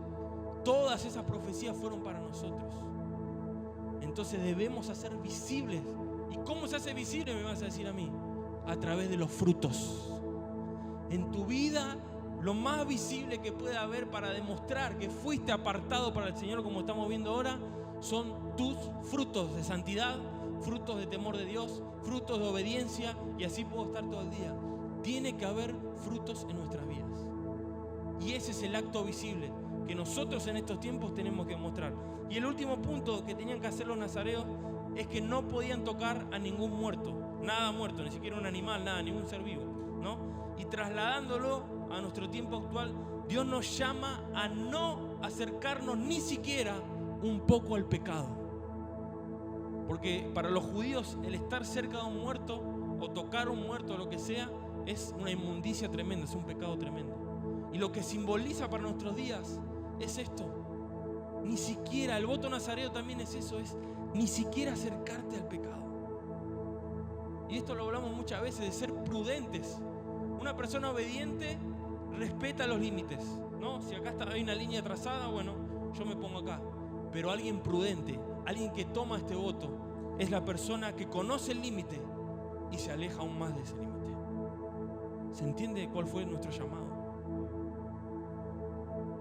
Todas esas profecías fueron para nosotros. Entonces debemos hacer visibles. ¿Y cómo se hace visible, me vas a decir a mí? A través de los frutos. En tu vida, lo más visible que puede haber para demostrar que fuiste apartado para el Señor, como estamos viendo ahora, son tus frutos de santidad, frutos de temor de Dios, frutos de obediencia, y así puedo estar todo el día. Tiene que haber frutos en nuestras vidas. Y ese es el acto visible que nosotros en estos tiempos tenemos que mostrar. Y el último punto que tenían que hacer los nazareos es que no podían tocar a ningún muerto, nada muerto, ni siquiera un animal, nada, ningún ser vivo, ¿no? Y trasladándolo a nuestro tiempo actual, Dios nos llama a no acercarnos ni siquiera un poco al pecado. Porque para los judíos el estar cerca de un muerto o tocar un muerto o lo que sea es una inmundicia tremenda, es un pecado tremendo. Y lo que simboliza para nuestros días es esto. Ni siquiera, el voto nazareo también es eso, es ni siquiera acercarte al pecado. Y esto lo hablamos muchas veces, de ser prudentes. Una persona obediente respeta los límites, ¿no? Si acá hay una línea trazada, bueno, yo me pongo acá. Pero alguien prudente, alguien que toma este voto, es la persona que conoce el límite y se aleja aún más de ese límite. ¿Se entiende cuál fue nuestro llamado?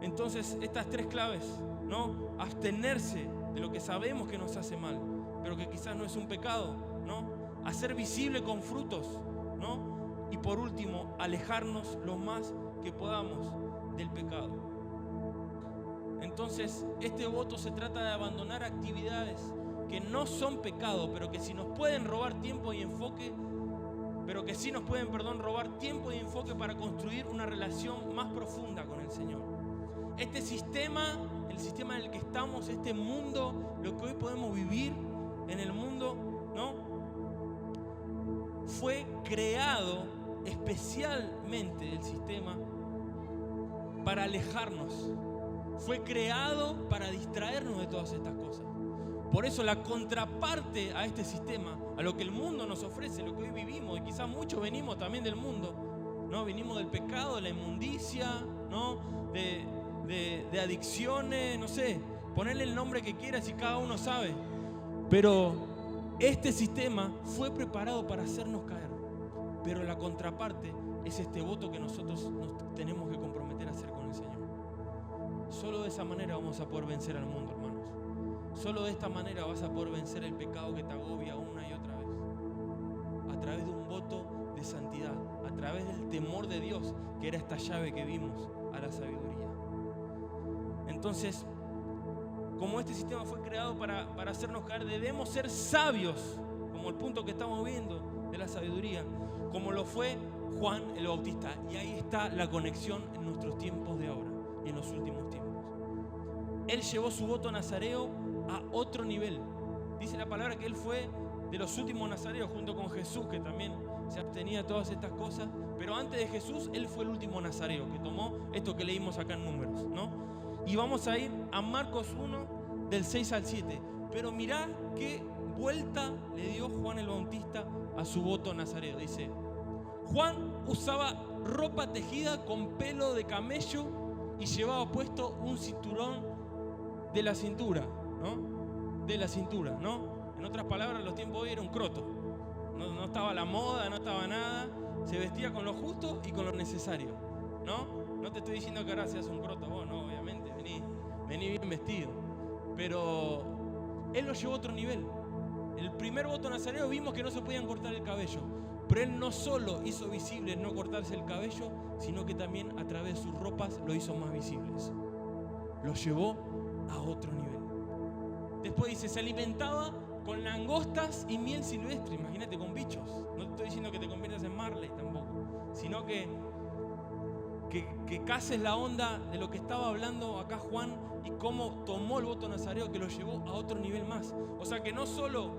Entonces, estas 3 claves, ¿no? Abstenerse de lo que sabemos que nos hace mal, pero que quizás no es un pecado, ¿no? Hacer visible con frutos, ¿no? Y por último, alejarnos lo más que podamos del pecado. Entonces, este voto se trata de abandonar actividades que no son pecado, pero que sí nos pueden robar tiempo y enfoque, robar tiempo y enfoque para construir una relación más profunda con el Señor. Este sistema, el sistema en el que estamos, este mundo, lo que hoy podemos vivir en el mundo, ¿no? Fue creado especialmente el sistema para alejarnos. Fue creado para distraernos de todas estas cosas. Por eso la contraparte a este sistema, a lo que el mundo nos ofrece, lo que hoy vivimos, y quizás muchos venimos también del mundo, ¿no? Venimos del pecado, de la inmundicia, ¿no? De adicciones, no sé, ponerle el nombre que quieras y cada uno sabe. Pero este sistema fue preparado para hacernos caer. Pero la contraparte es este voto que nosotros nos tenemos que comprometer a hacer con el Señor. Solo de esa manera vamos a poder vencer al mundo, hermanos. Solo de esta manera vas a poder vencer el pecado que te agobia una y otra vez. A través de un voto de santidad, a través del temor de Dios, que era esta llave que vimos a la sabiduría. Entonces, como este sistema fue creado para hacernos caer, debemos ser sabios, como el punto que estamos viendo de la sabiduría, como lo fue Juan el Bautista. Y ahí está la conexión en nuestros tiempos de ahora y en los últimos tiempos. Él llevó su voto nazareo a otro nivel. Dice la palabra que él fue de los últimos nazareos junto con Jesús, que también se abstenía de todas estas cosas. Pero antes de Jesús, él fue el último nazareo que tomó esto que leímos acá en Números, ¿no? Y vamos a ir a Marcos 1, del 6 al 7. Pero mirá qué vuelta le dio Juan el Bautista a su voto nazareo. Dice: Juan usaba ropa tejida con pelo de camello y llevaba puesto un cinturón de la cintura, ¿no? De la cintura, ¿no? En otras palabras, los tiempos de hoy era un croto. No estaba la moda, no estaba nada. Se vestía con lo justo y con lo necesario, ¿no? No te estoy diciendo que ahora seas un croto vos, no, obviamente. Vení bien vestido. Pero él lo llevó a otro nivel. El primer voto nazareo vimos que no se podían cortar el cabello. Pero él no solo hizo visible no cortarse el cabello, sino que también a través de sus ropas lo hizo más visibles. Lo llevó a otro nivel. Después dice, se alimentaba con langostas y miel silvestre. Imagínate, con bichos. No te estoy diciendo que te conviertas en Marley tampoco, sino que cases la onda de lo que estaba hablando acá Juan y cómo tomó el voto nazareo, que lo llevó a otro nivel más. O sea que no solo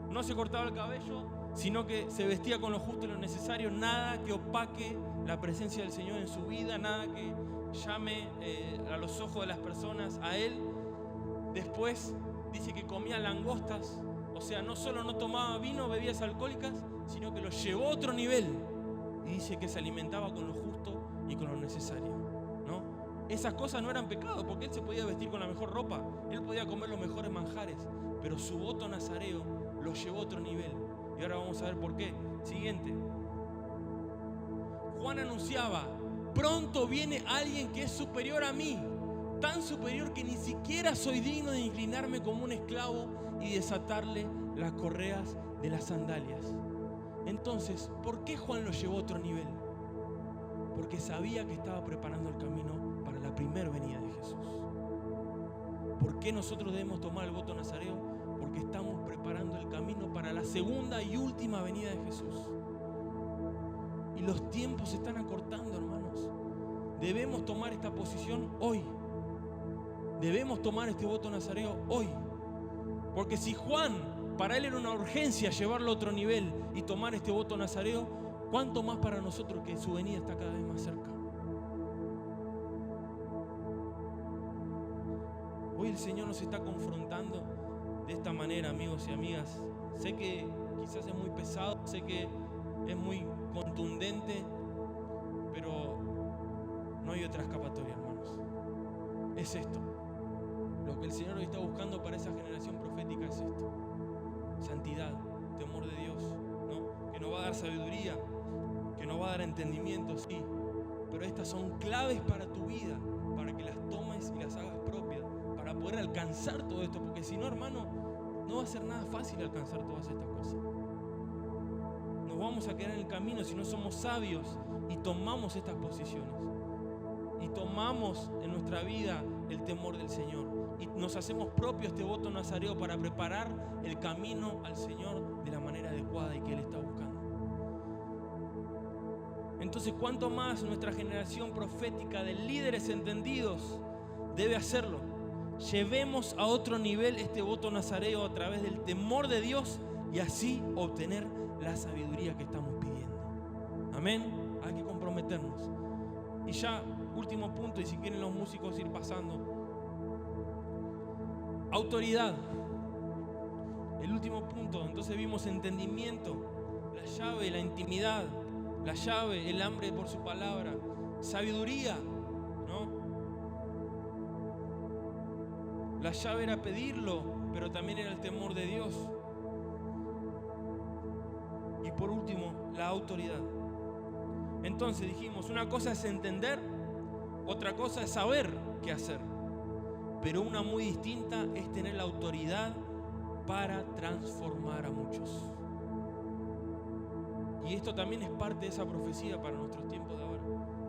no se cortaba el cabello, sino que se vestía con lo justo y lo necesario. Nada que opaque la presencia del Señor en su vida, nada que llame a los ojos de las personas a Él. Después dice que comía langostas, o sea, no solo no tomaba vino, bebidas alcohólicas, sino que lo llevó a otro nivel. Y dice que se alimentaba con lo justo y con lo necesario, ¿no? Esas cosas no eran pecado, porque él se podía vestir con la mejor ropa, él podía comer los mejores manjares, pero su voto nazareo lo llevó a otro nivel. Y ahora vamos a ver por qué. Siguiente. Juan anunciaba: pronto viene alguien que es superior a mí, tan superior que ni siquiera soy digno de inclinarme como un esclavo y desatarle las correas de las sandalias. Entonces, ¿por qué Juan lo llevó a otro nivel? Porque sabía que estaba preparando el camino para la primera venida de Jesús. ¿Por qué nosotros debemos tomar el voto nazareo? Porque estamos preparando el camino para la segunda y última venida de Jesús. Y los tiempos se están acortando, hermanos. Debemos tomar esta posición hoy. Debemos tomar este voto nazareo hoy. Porque si Juan, para él era una urgencia llevarlo a otro nivel y tomar este voto nazareo, ¿cuánto más para nosotros que su venida está cada vez más cerca? Hoy el Señor nos está confrontando de esta manera, amigos y amigas. Sé que quizás es muy pesado, sé que es muy contundente, pero No hay otra escapatoria, hermanos. Es esto. Lo que el Señor hoy está buscando para esa generación profética es esto. Santidad, temor de Dios, ¿no? Que nos va a dar sabiduría, que nos va a dar entendimiento, sí. Pero estas son claves para tu vida, para que las tomes y las hagas propias, para poder alcanzar todo esto. Porque si no, hermano, no va a ser nada fácil alcanzar todas estas cosas. Nos vamos a quedar en el camino si no somos sabios y tomamos estas posiciones. Y tomamos en nuestra vida el temor del Señor. Y nos hacemos propio este voto nazareo para preparar el camino al Señor de la manera adecuada y que Él está buscando. Entonces, ¿cuánto más nuestra generación profética de líderes entendidos debe hacerlo? Llevemos a otro nivel este voto nazareo a través del temor de Dios y así obtener la sabiduría que estamos pidiendo. Amén. Hay que comprometernos. Y ya, último punto, y si quieren los músicos ir pasando. Autoridad. El último punto. Entonces vimos entendimiento, la llave, la intimidad, la llave, el hambre por su palabra, sabiduría, ¿no? La llave era pedirlo, pero también era el temor de Dios. Y por último, la autoridad. Entonces dijimos, una cosa es entender, otra cosa es saber qué hacer. Pero una muy distinta es tener la autoridad para transformar a muchos. Y esto también es parte de esa profecía para nuestros tiempos de ahora,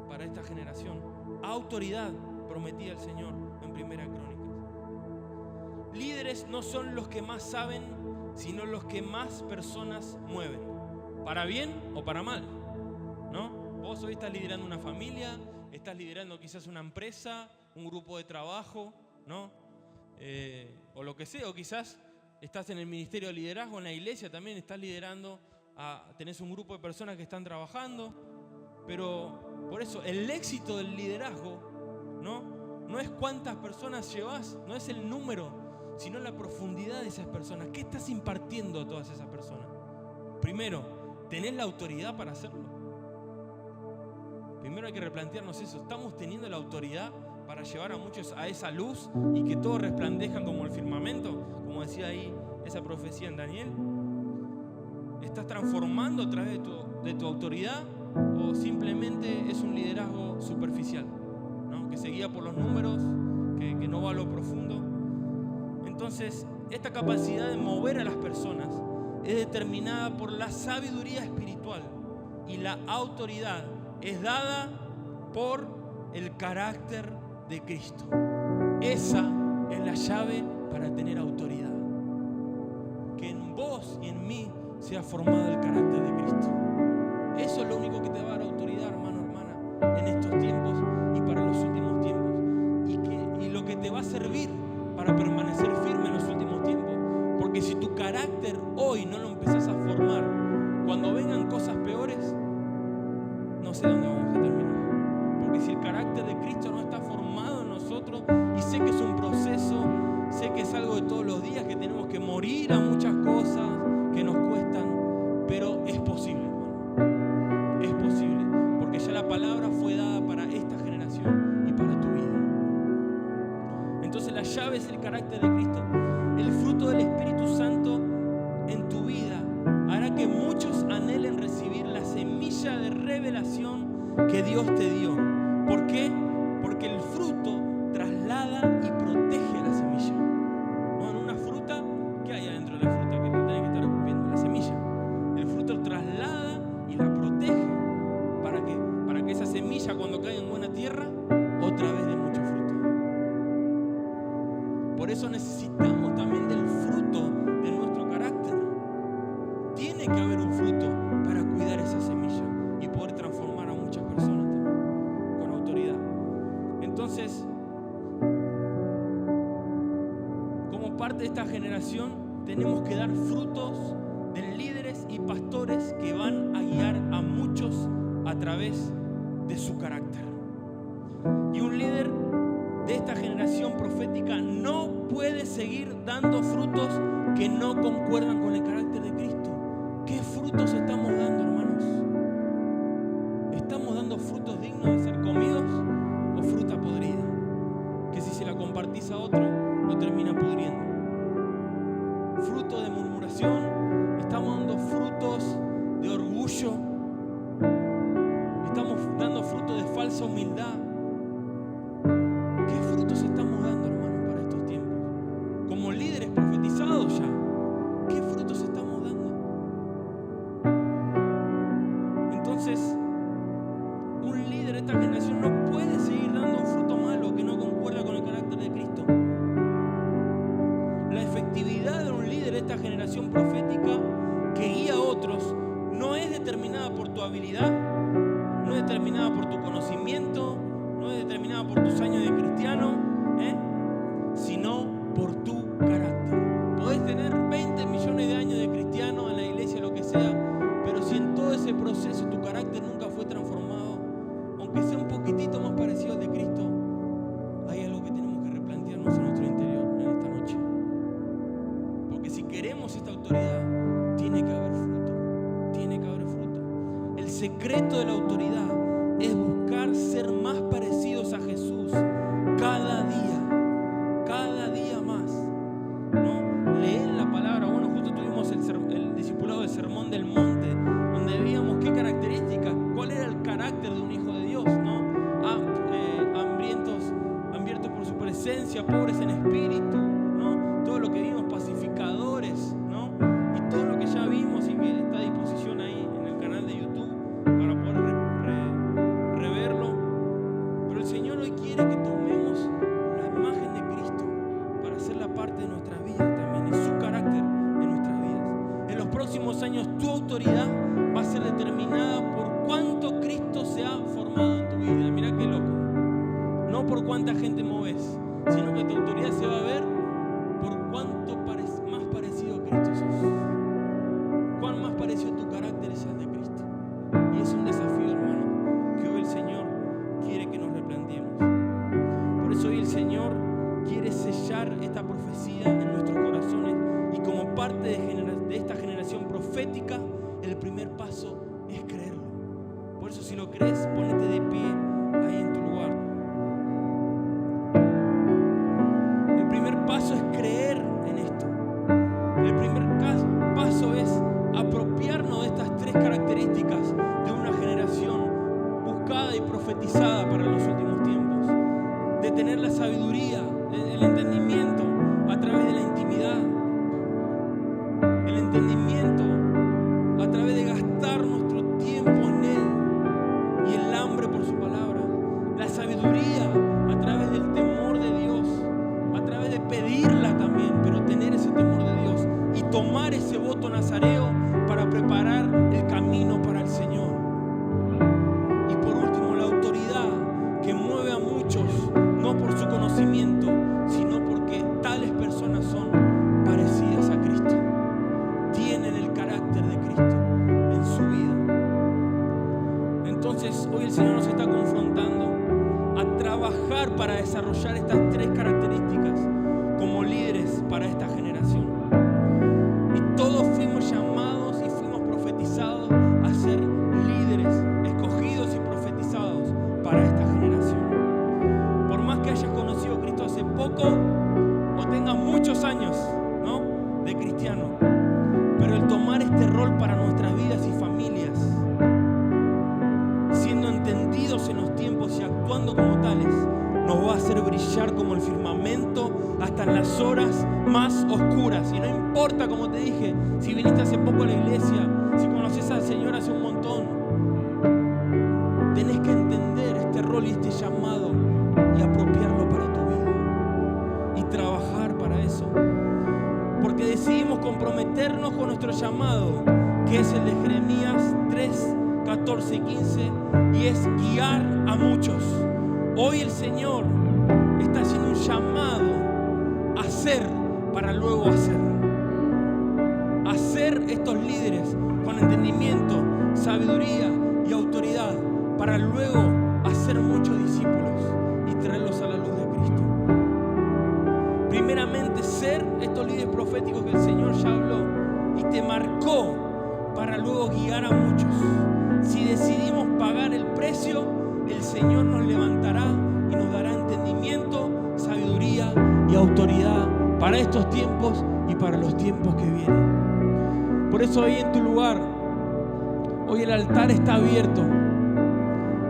para esta generación. Autoridad prometida el Señor en Primera Crónicas. Líderes no son los que más saben, sino los que más personas mueven. Para bien o para mal, ¿no? Vos hoy estás liderando una familia, estás liderando quizás una empresa, un grupo de trabajo, ¿no? O lo que sea, o quizás estás en el ministerio de liderazgo, en la iglesia también estás liderando, tenés un grupo de personas que están trabajando, pero por eso el éxito del liderazgo, no es cuántas personas llevas, no es el número, sino la profundidad de esas personas. ¿Qué estás impartiendo a todas esas personas? Primero, ¿tenés la autoridad para hacerlo? Primero hay que replantearnos eso. ¿Estamos teniendo la autoridad para llevar a muchos a esa luz y que todos resplandezcan como el firmamento? Como decía ahí esa profecía en Daniel. ¿Estás transformando a través de tu autoridad o simplemente es un liderazgo superficial, ¿no? Que se guía por los números, que no va a lo profundo? Entonces, esta capacidad de mover a las personas es determinada por la sabiduría espiritual y la autoridad es dada por el carácter de Cristo. Esa es la llave para tener autoridad. Que en vos y en mí sea formado el carácter de Cristo. Eso es lo único que te va a dar autoridad, hermano, hermana, en estos tiempos y para los últimos tiempos. Y lo que te va a servir para permanecer firme en los últimos tiempos. Porque si tu carácter hoy no lo empezás a formar, cuando vengan cosas peores, no sé dónde vamos a terminar. Porque si el carácter de Cristo no está formado en nosotros, y sé que es un proceso, sé que es algo de todos los días, que tenemos que morir a muchas cosas que nos cuestan, pero es posible, hermano. Es posible, porque ya la palabra fue dada para esta generación y para tu vida. Entonces la llave es el carácter de Cristo. El fruto del Espíritu Santo en tu vida hará que muchos anhelen recibir la semilla de revelación que Dios te dio. ¿Por qué? Porque el fruto traslada y protege la semilla. ¿No? En una fruta, ¿qué hay adentro de la fruta que tiene que estar ocupando? La semilla. El fruto traslada y la protege. ¿Para qué? Para que esa semilla, cuando caiga en buena tierra, otra vez dé mucho fruto. Por eso necesitamos también del fruto de nuestro carácter. Tiene que haber un fruto para cuidar esa semilla y poder transformar a muchas personas también con autoridad. Entonces, como parte de esta generación, tenemos que dar frutos de líderes y pastores que van a guiar a muchos a través de su carácter. Y un líder de esta generación profética no puede seguir dando frutos que no concuerdan con el carácter de Cristo. ¿Qué frutos estamos dando, hermanos? ¿Estamos dando frutos dignos de ser comidos? orgullo, estamos dando fruto de falsa humildad. ¿Qué frutos estamos dando, hermanos, para estos tiempos? Como líderes profetizados ya, ¿qué frutos estamos dando? Entonces, un líder de esta generación no puede seguir dando un fruto malo que no concuerda con el carácter de Cristo. La efectividad de un líder de esta generación profética que guía a otros no es determinada por tu habilidad, no es determinada por tu conocimiento, no es determinada por tus años de cristiano, sino por tu carácter. Podés tener 20 millones de años de cristiano en la iglesia, lo que sea, pero si en todo ese proceso tu carácter nunca fue transformado, aunque sea un poquitito más parecido al de Cristo, hay algo que tenemos que replantearnos en nuestro interior en esta noche. Porque si queremos esta autoridad, tiene que haber fruto. Tiene que haber fruto. El secreto de la autoridad es buscar ser más parecidos a Jesús cada día más, ¿no? Leer la palabra. Bueno, justo tuvimos el discipulado del Sermón del Monte, donde veíamos qué características, cuál era el carácter de un hijo de Dios, ¿no? Hambrientos por su presencia, pobres en espíritu, ¿no? Todo lo que vimos, pacificadores, ¿no? Y todo lo que ya vimos y que está a disposición ahí en el canal de YouTube para poder reverlo. Pero el Señor hoy quiere que tomemos la imagen de Cristo para hacerla parte de nuestras vidas también, en su carácter en nuestras vidas. En los próximos años tu autoridad va a ser determinada por cuánto Cristo se ha formado en tu vida. Mirá qué loco. No por cuánta gente moves, sino que tu autoridad se va a ver por cuánto más parecido a Cristo sos. Cuán más parecido a tu carácter es al de Cristo. Y es un desafío, hermano, que hoy el Señor quiere que nos replanteemos. Por eso hoy el Señor quiere sellar esta profecía en nuestros corazones, y como parte de esta generación profética, el primer paso es creerlo. Por eso, si lo crees, ponete de pie ahí en tu lugar. El primer paso es creer en esto. El primer paso es apropiarnos de estas tres características de una generación buscada y profetizada para los últimos tiempos. De tener la sabiduría, el entendimiento a través de la intimidad. El entendimiento a través de gastar nuestro tiempo en Él y el hambre por su palabra. La sabiduría a través del temor de Dios, a través de pedirla también, pero tener ese temor de Dios y tomar ese voto nazareo para preparar el camino para el Señor. Y por último, la autoridad que mueve a muchos, no por su conocimiento, sino porque tales personas son parecidas a Cristo. Tienen el carácter de Cristo en su vida. Entonces, hoy el Señor nos está confrontando a trabajar para desarrollar estas tres características como líderes para esta generación. Y todos fuimos llamados y fuimos profetizados a ser líderes, escogidos y profetizados para esta generación. Por más que hayas conocido a Cristo hace poco o tengas muchos años, ¿no?, de cristiano, pero el tomar este rol para nuestras vidas y familias, siendo entendidos en los tiempos y actuando como tales, nos va a hacer brillar como el firmamento hasta en las horas más oscuras. Y no importa, como te dije, si viniste hace poco a la iglesia, si conoces al Señor hace un montón, tenés que entender este rol y este llamado y apropiarlo para tu vida y trabajar para eso. Porque decidimos comprometernos con nuestro llamado, que es el de Jeremías 3, 14 y 15, y es guiar a muchos. Hoy el Señor está haciendo un llamado a ser para luego hacer. Hacer estos líderes con entendimiento, sabiduría y autoridad para luego hacer muchos discípulos y traerlos a la luz de Cristo. Primeramente, ser estos líderes proféticos que el Señor ya habló y te marcó para luego guiar a muchos. Si decidimos pagar el precio, el Señor nos levantará y nos dará entendimiento, sabiduría y autoridad para estos tiempos y para los tiempos que vienen. Por eso, ahí en tu lugar, Hoy el altar está abierto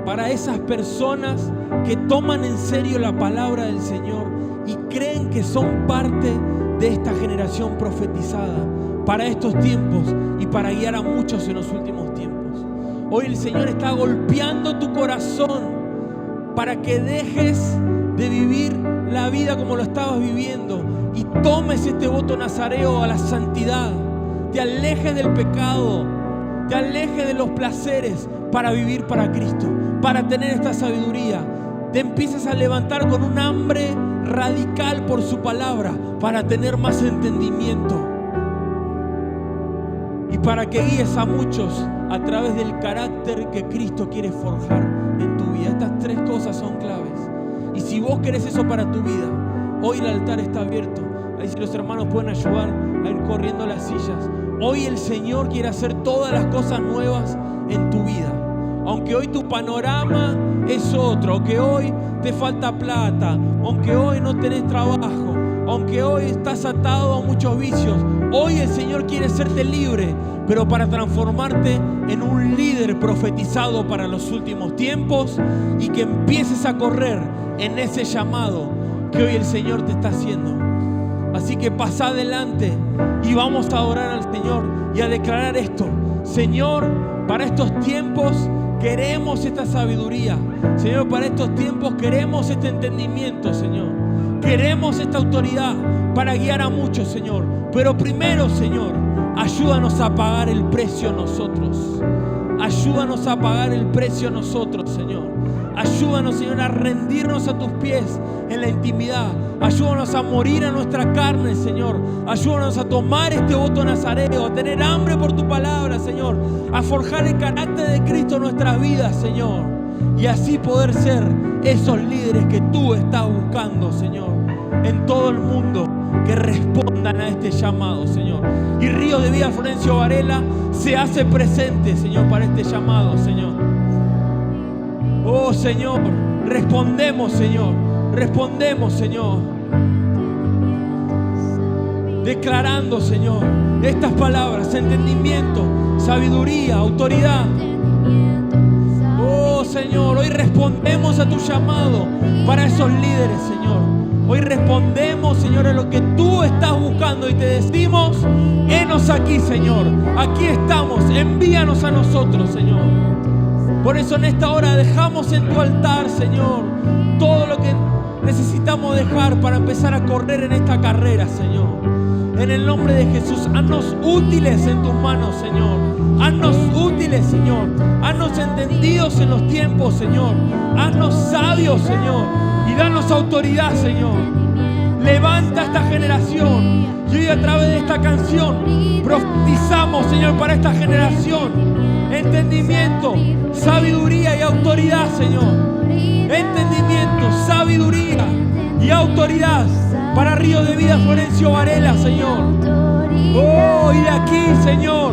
para esas personas que toman en serio la palabra del Señor y creen que son parte de esta generación profetizada para estos tiempos y para guiar a muchos en los últimos tiempos. Hoy el Señor está golpeando tu corazón para que dejes de vivir la vida como lo estabas viviendo y tomes este voto nazareo a la santidad. Te alejes del pecado, te alejes de los placeres para vivir para Cristo, para tener esta sabiduría. Te empiezas a levantar con un hambre radical por su palabra para tener más entendimiento y para que guíes a muchos a través del carácter que Cristo quiere forjar en tu vida. Estas tres cosas son claves. Y si vos querés eso para tu vida, hoy el altar está abierto. Ahí si los hermanos pueden ayudar a ir corriendo las sillas. Hoy el Señor quiere hacer todas las cosas nuevas en tu vida. Aunque hoy tu panorama es otro, aunque hoy te falta plata, aunque hoy no tenés trabajo, aunque hoy estás atado a muchos vicios, hoy el Señor quiere hacerte libre, pero para transformarte en un líder profetizado para los últimos tiempos y que empieces a correr en ese llamado que hoy el Señor te está haciendo. Así que pasa adelante y vamos a adorar al Señor y a declarar esto. Señor, para estos tiempos queremos esta sabiduría. Señor, para estos tiempos queremos este entendimiento, Señor. Queremos esta autoridad para guiar a muchos, Señor. Pero primero, Señor, ayúdanos a pagar el precio nosotros. Ayúdanos a pagar el precio nosotros, Señor. Ayúdanos, Señor, a rendirnos a tus pies en la intimidad. Ayúdanos a morir a nuestra carne, Señor. Ayúdanos a tomar este voto nazareo, a tener hambre por tu palabra, Señor. A forjar el carácter de Cristo en nuestras vidas, Señor. Y así poder ser esos líderes que tú estás buscando, Señor, en todo el mundo, que respondan a este llamado, Señor. Y Río de Vida Florencio Varela se hace presente, Señor, para este llamado, Señor. Oh, Señor, respondemos, Señor. Respondemos, Señor. Declarando, Señor, estas palabras: entendimiento, sabiduría, autoridad. Oh, Señor, hoy respondemos a tu llamado para esos líderes, Señor. Hoy respondemos, Señor, a lo que tú estás buscando y te decimos: henos aquí, Señor. Aquí estamos, envíanos a nosotros, Señor. Por eso en esta hora dejamos en tu altar, Señor, todo lo que necesitamos dejar para empezar a correr en esta carrera, Señor. En el nombre de Jesús, haznos útiles en tus manos, Señor. Haznos útiles, Señor. Haznos entendidos en los tiempos, Señor. Haznos sabios, Señor. Y danos autoridad, Señor. Levanta esta generación. Y hoy a través de esta canción profetizamos, Señor, para esta generación entendimiento, sabiduría y autoridad, Señor. Entendimiento, sabiduría y autoridad para Río de Vida Florencio Varela, Señor. Oh, y de aquí, Señor,